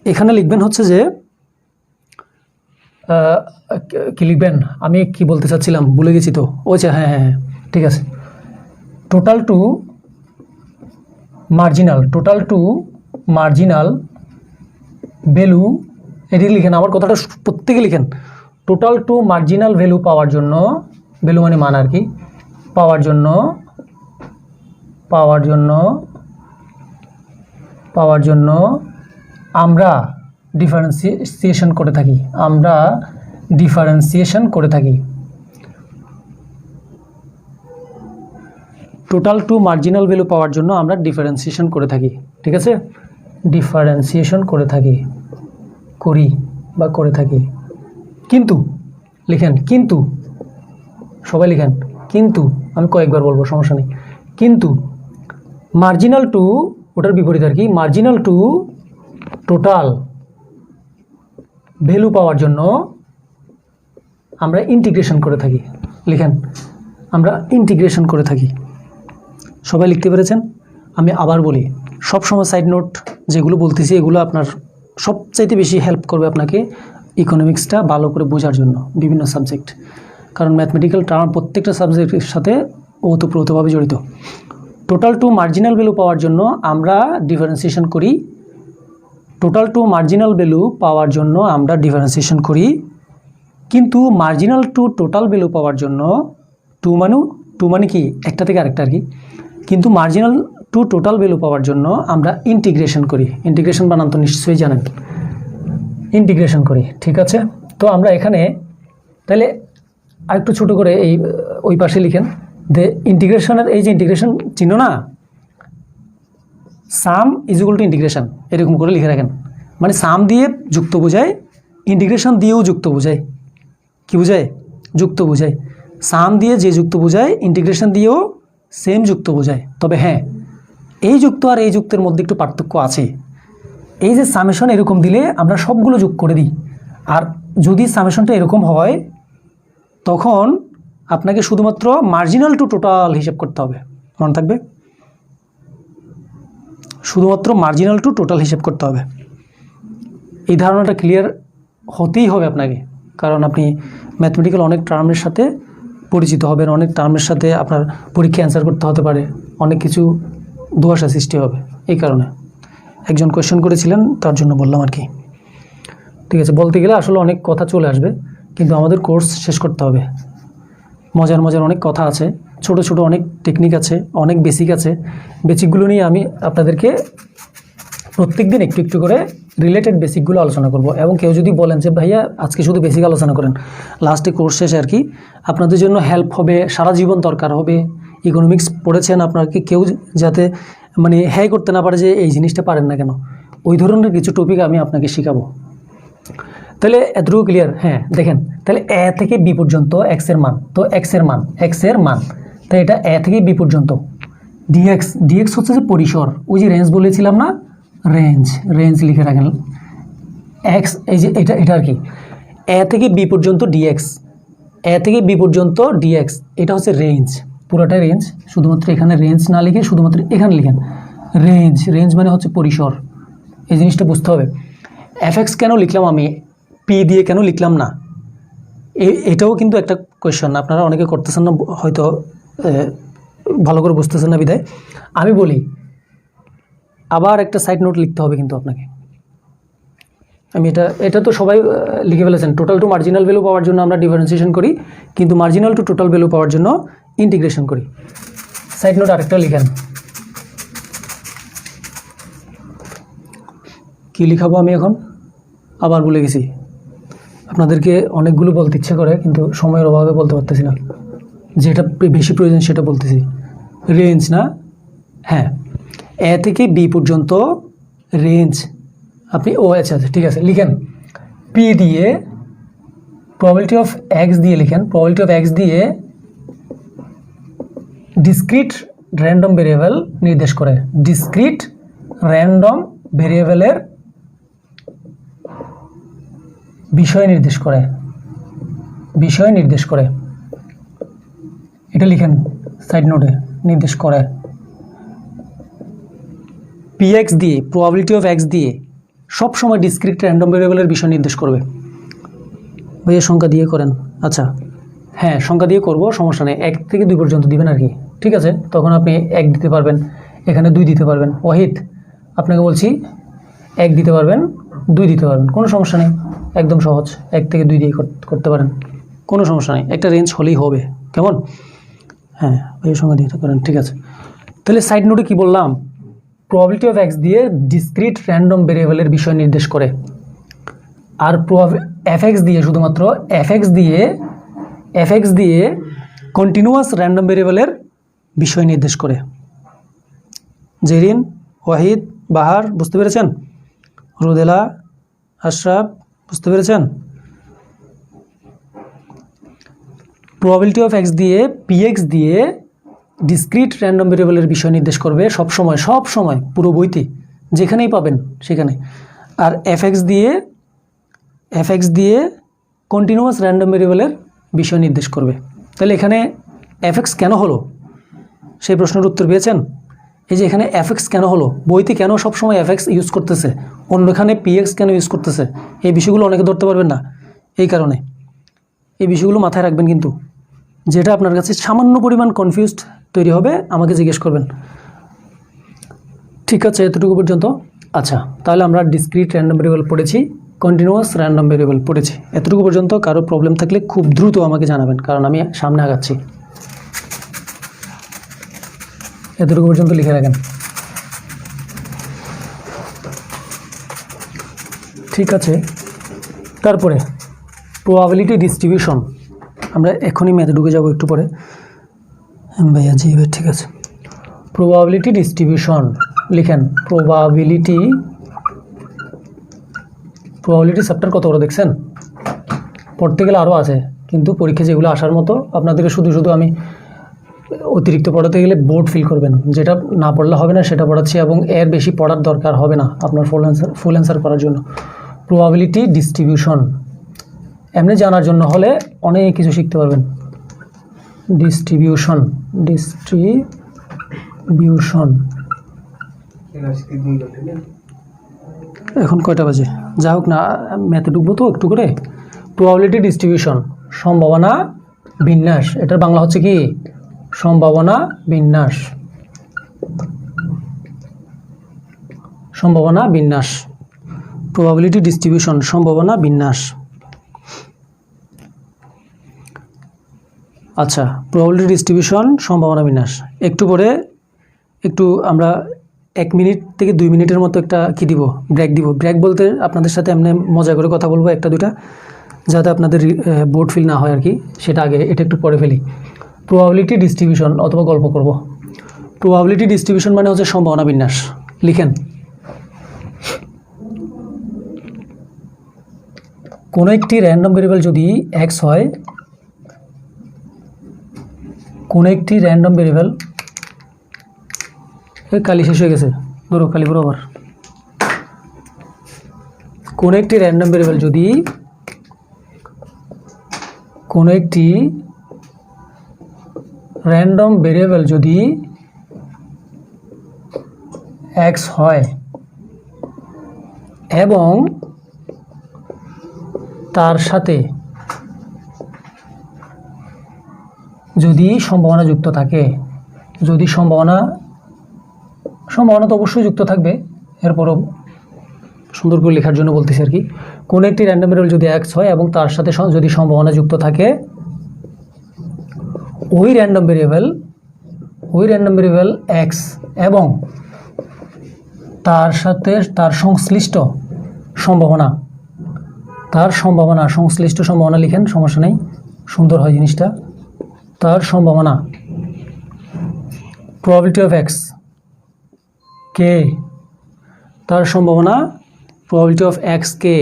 এখানে লিখবেন হচ্ছে যে কি লিখবেন, আমি কি বলতে চাচ্ছিলাম ভুলে গেছি তো। আচ্ছা হ্যাঁ হ্যাঁ হ্যাঁ ঠিক আছে। টোটাল টু মার্জিনাল ভ্যালু, এটি লিখেন, আমার কথাটা প্রত্যেকে লিখেন। টোটাল টু মার্জিনাল ভ্যালু পাওয়ার জন্য, ভ্যালু মানে মান আর কি, পাওয়ার জন্য আমরা ডিফারেন্সিয়েশন করে থাকি। টোটাল টু মার্জিনাল ভ্যালু পাওয়ার জন্য আমরা ডিফারেন্সিয়েশন করে থাকি, ঠিক আছে, ডিফারেন্সিয়েশন করে থাকি, করে থাকি। কিন্তু লিখেন, কিন্তু সবাই লিখেন, কিন্তু আমি কয়েকবার বলবো সমস্যা নেই। কিন্তু মার্জিনাল টু, ওটার বিপরীত আর কি, মার্জিনাল টু টোটাল ভ্যালু পাওয়ার জন্য আমরা ইন্টিগ্রেশন করে থাকি। লিখেন, আমরা ইন্টিগ্রেশন করে থাকি। সবাই লিখতে পেরেছেন? আমি আবার বলি, সবসময় সাইড নোট যেগুলো বলতেছি এগুলো আপনার সবচাইতে বেশি হেল্প করবে আপনাকে ইকোনমিক্সটা ভালো করে বোঝার জন্য, বিভিন্ন সাবজেক্ট, কারণ ম্যাথমেটিক্যাল টার্ম প্রত্যেকটা সাবজেক্টের সাথে ওতপ্রোতভাবে জড়িত। টোটাল টু মার্জিনাল ভ্যালু পাওয়ার জন্য আমরা ডিফারেন্সিয়েশন করি, কিন্তু মার্জিনাল টু টোটাল ভ্যালু পাওয়ার জন্য, টু মানে কি একটা থেকে আরেকটা আর কি, কিন্তু মার্জিনাল টু টোটাল ভ্যালু পাওয়ার জন্য আমরা ইন্টিগ্রেশন করি। ইন্টিগ্রেশন বানান তো নিশ্চয়ই জানেন, ইন্টিগ্রেশন করি, ঠিক আছে। তো আমরা এখানে তাহলে আরেকটু ছোটো করে ওই পাশে লিখেন, যে ইন্টিগ্রেশনের এই যে ইন্টিগ্রেশন চিহ্ন না, সাম ইজ ইকুয়াল টু ইন্টিগ্রেশন, এরকম করে লিখে রাখেন। মানে সাম দিয়ে যুক্ত বোঝায়, ইন্টিগ্রেশন দিয়েও যুক্ত বোঝায়। কি বোঝায়? যুক্ত বোঝায়। সাম দিয়ে যে যুক্ত বোঝায়, ইন্টিগ্রেশন দিয়েও সেম যুক্ত বোঝায়। তবে হ্যাঁ, এই যুক্ত আর এই যুক্তের মধ্যে একটু পার্থক্য আছে। এই যে সামেশন এরকম দিলে আমরা সবগুলো যোগ করে দিই, আর যদি সামেশনটা এরকম হয় তখন আপনাকে শুধুমাত্র মার্জিনাল টু টোটাল হিসাব করতে হবে। মনে থাকবে, শুধুমাত্র মার্জিনাল টু টোটাল হিসাব করতে হবে। এই ধারণাটা ক্লিয়ার হতেই হবে আপনাকে, কারণ আপনি ম্যাথমেটিক্যাল অনেক টার্মের সাথে পরিচিত হবেন, অনেক টার্মের সাথে আপনার পরীক্ষা অ্যান্সার করতে হতে পারে, অনেক কিছু দোয়াশা সৃষ্টি হবে। এই কারণে একজন কোয়েশ্চেন করেছিলেন, তার জন্য বললাম আর কি। ঠিক আছে, বলতে গেলে আসলে অনেক কথা চলে আসবে, কিন্তু আমাদের কোর্স শেষ করতে হবে। মজার অনেক কথা আছে, ছোট ছোট অনেক টেকনিক আছে, অনেক বেসিক আছে। বেসিকগুলো নিয়ে আমি আপনাদেরকে প্রত্যেক দিন একটু একটু করে রিলেটেড বেসিকগুলো আলোচনা করব। এবং কেউ যদি বলেন যে ভাইয়া আজকে শুধু বেসিক আলোচনা করেন, লাস্টে কোর্স শেষে আর কি আপনাদের জন্য হেল্প হবে, সারা জীবন দরকার হবে। ইকোনমিক্স পড়েছেন, আপনাকে কেউ যাতে মানে হ্যাঁ করতে না পারে যে এই জিনিসটা পারেন না কেন, ওই ধরনের কিছু টপিক আমি আপনাকে শেখাবো। তাহলে এতটুকু ক্লিয়ার? হ্যাঁ, দেখেন তাহলে এ থেকে বি পর্যন্ত এক্সের মান, তো এক্সের মান, তো এটা এ থেকে বি পর্যন্ত ডিএক্স হচ্ছে যে পরিসর, ওই যে রেঞ্জ বলেছিলাম না, রেঞ্জ লিখে রাখেন। এক্স এই যে এটা আর কি, এ থেকে বি পর্যন্ত ডিএক্স, এটা হচ্ছে রেঞ্জ, পুরোটাই রেঞ্জ। শুধুমাত্র এখানে রেঞ্জ না লিখে শুধুমাত্র এখানে লিখেন রেঞ্জ মানে হচ্ছে পরিসর। এই জিনিসটা বুঝতে হবে। এফএক্স কেন লিখলাম আমি, পি দিয়ে কেন লিখলাম না, এটাও কিন্তু একটা কোয়েশ্চেন। আপনারা অনেকে করতেছেন না, হয়তো ভালো করে বুঝতেছেন না বিধায় আমি বলি, আবার একটা সাইড নোট লিখতে হবে কিন্তু আপনাকে। আমি এটা তো সবাই লিখে ফেলেছেন। টোটাল টু মার্জিনাল ভ্যালু পাওয়ার জন্য আমরা ডিফারেন্সিয়েশন করি, কিন্তু মার্জিনাল টু টোটাল ভ্যালু পাওয়ার জন্য ইন্টিগ্রেশন করি। সাইড নোট আরেকটা লিখেন। কি লিখাবো আমি এখন আবার ভুলে গেছি। আপনাদেরকে অনেকগুলো বলতে ইচ্ছে করে, কিন্তু সময়ের অভাবে বলতে পারতেছি না। যেটা বেশি প্রয়োজন সেটা বলতেছি। রেঞ্জ না, হ্যাঁ, এ থেকে বি পর্যন্ত রেঞ্জ। আপনি আচ্ছা ঠিক আছে, লিখেন পি দিয়ে প্রবাবিলিটি অফ এক্স দিয়ে লিখেন, প্রবাবিলিটি অফ এক্স দিয়ে ডিসক্রিট র্যান্ডম ভেরিয়েবল নির্দেশ করে, ডিসক্রিট র্যান্ডম ভেরিয়েবলের বিষয় নির্দেশ করে, এটা লিখেন সাইড নোটে, নির্দেশ করে। পিএক্স দিয়ে প্রবাবিলিটি অফ এক্স দিয়ে সবসময় ডিসক্রিট র্যান্ডম ভেরিয়েবলের বিষয় নির্দেশ করবে। ভাইয়া সংখ্যা দিয়ে করেন। আচ্ছা হ্যাঁ, সংখ্যা দিয়ে করব, সমস্যা নেই। 1 থেকে 2 পর্যন্ত দিবেন আর কি, ঠিক আছে? তখন আপনি 1 দিতে পারবেন, এখানে 2 দিতে পারবেন। ওয়াহিদ, আপনাকে বলছি 1 দিতে পারবেন, 2 দিতে পারবেন, কোনো সমস্যা নেই, একদম সহজ। 1 থেকে 2 দিয়ে করতে পারেন, কোনো সমস্যা নেই, একটা রেঞ্জ হলেই হবে। কেমন? হ্যাঁ, ভাইয়া সংখ্যা দিয়ে করেন, ঠিক আছে। তাহলে সাইড নোটে কি বললাম? প্রবাবিলিটি অফ এক্স দিয়ে ডিসক্রিট র্যান্ডম ভেরিয়েবলের বিষয় নির্দেশ করে, আর এফএক্স দিয়ে শুধুমাত্র এফএক্স দিয়ে কন্টিনিউয়াস র্যান্ডম ভেরিয়েবলের বিষয় নির্দেশ করে। জেরিন, ওয়াহিদ, বাহার, বুঝতে পেরেছেন? রুদেলা, আশরাফ, বুঝতে পেরেছেন? প্রবাবিলিটি অফ এক্স দিয়ে পিএক্স দিয়ে ডিসক্রিট র্যান্ডম ভেরিয়েবলের বিষয় নির্দেশ করবে সব সময় পুরো বইতে যেখানেই পাবেন সেখানে। আর এফএক্স দিয়ে কন্টিনিউয়াস র্যান্ডম ভেরিয়েবলের বিষয় নির্দেশ করবে। তাহলে এখানে এফএক্স কেন হলো, সেই প্রশ্নের উত্তর পেয়েছেন? এই যে এখানে এফএক্স কেন হলো, বইতে কেন সবসময় এফএক্স ইউজ করতেছে, অন্যখানে পিএক্স কেন ইউজ করতেছে, এই বিষয়গুলো অনেকে ধরতে পারবেন না। এই কারণে এই বিষয়গুলো মাথায় রাখবেন, কিন্তু যেটা আপনার কাছে সামান্য পরিমাণ কনফিউজড তৈরি হবে আমাকে জিজ্ঞেস করবেন, ঠিক আছে? এতটুকু পর্যন্ত। আচ্ছা, তাহলে আমরা ডিসক্রিট র্যান্ডম ভেরিয়েবল পড়েছি, কন্টিনিউয়াস র্যান্ডম ভেরিয়েবল পড়েছি। এতটুকু পর্যন্ত কারো প্রবলেম থাকলে খুব দ্রুত আমাকে জানাবেন, কারণ আমি সামনে আগাচ্ছি। এতটুকু পর্যন্ত লিখে রাখেন, ঠিক আছে? তারপরে প্রবাবিলিটি ডিস্ট্রিবিউশন, আমরা এখনই ম্যাথে ঢুকে যাব একটু পরে। ভাইয়া জি ভাই, ঠিক আছে। প্রবাবিলিটি ডিস্ট্রিবিউশন লিখেন। প্রবাবিলিটি চ্যাপ্টার কত বড় দেখছেন? পড়তে গেলে আরও আছে, কিন্তু পরীক্ষা যেগুলো আসার মতো, আপনাদেরকে শুধু আমি অতিরিক্ত পড়াতে গেলে বোর্ড ফিল করবেন, যেটা না পড়লে হবে না সেটা পড়াচ্ছি, এবং এর বেশি পড়ার দরকার হবে না আপনার ফুল অ্যান্সার করার জন্য। প্রবাবিলিটি ডিস্ট্রিবিউশন এমনি জানার জন্য হলে অনেক কিছু শিখতে পারবেন। ডিস্ট্রিবিউশন এখন কয়টা বাজে? যা হোক না, ম্যাথে ঢুকবো তো একটু করে। প্রবাবিলিটি ডিস্ট্রিবিউশন, সম্ভাবনা বিন্যাস, এটার বাংলা হচ্ছে কি? সম্ভাবনা বিন্যাস। প্রবাবিলিটি ডিস্ট্রিবিউশন, সম্ভাবনা বিন্যাস। আচ্ছা, প্রবাবিলিটি ডিস্ট্রিবিউশন, সম্ভাবনা বিন্যাস। একটু পরে একটু আমরা 1 মিনিট থেকে 2 মিনিটের মতো একটা কি দিব, ব্রেক দিব। ব্রেক বলতে আপনাদের সাথে এমনি মজা করে কথা বলবো, 1-2টা, যাতে আপনাদের বোর্ড ফিল না হয় আর কি, সেটা আগে, এটা একটু পরে ফেলি। প্রবাবিলিটি ডিস্ট্রিবিউশন অথবা গল্প করব। প্রবাবিলিটি ডিস্ট্রিবিউশন মানে হচ্ছে সম্ভাবনা বিন্যাস। লিখেন, কোনো একটি র্যান্ডম ভেরিয়েবল যদি এক্স হয়, কোনো একটি র্যান্ডম ভেরিয়েবল, কালি শেষ হয়ে গেছে, ধরো কালি বরাবর। কোনো একটি র্যান্ডম ভেরিয়েবল যদি এক্স হয় এবং তার সাথে যদি সম্ভাবনা যুক্ত থাকে, যদি সম্ভাবনা তো অবশ্যই যুক্ত থাকবে, এরপরও সুন্দর করে লেখার জন্য বলতেছি আর কি। কোনো একটি র্যান্ডম ভেরিয়েবল যদি এক্স হয় এবং তার সাথে যদি সম্ভাবনা যুক্ত থাকে, ওই র্যান্ডম ভেরিয়েবল এক্স এবং তার সাথে তার সংশ্লিষ্ট সম্ভাবনা, সংশ্লিষ্ট সম্ভাবনা লিখেন, সমস্যা নেই, সুন্দর হয় জিনিসটা। তার সম্ভাবনা, প্রবাবিলিটি অফ এক্স কে, তার সম্ভাবনা probability of x K.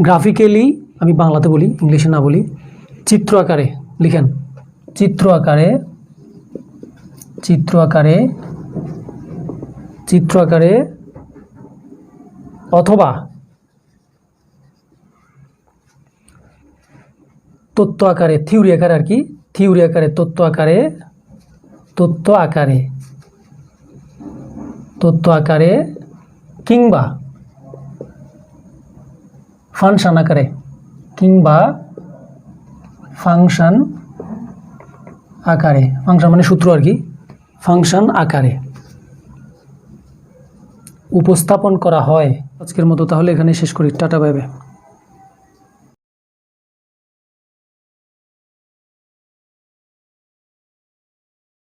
Graphically, আমি বাংলাতে বলি, ইংলিশে না বলি, চিত্র আকারে লিখেন। চিত্র আকারে অথবা তত্ত্ব আকারে, থিওরি আকারে আর কি, থিওরি আকারে, তত্ত্ব আকারে কিংবা ফাংশন আকারে কিংবা ফাংশন আকারে, ফাংশন মানে সূত্র আর কি, ফাংশন আকারে উপস্থাপন করা হয়। আজকের মতো তাহলে এখানে শেষ করি। Tata, bye bye.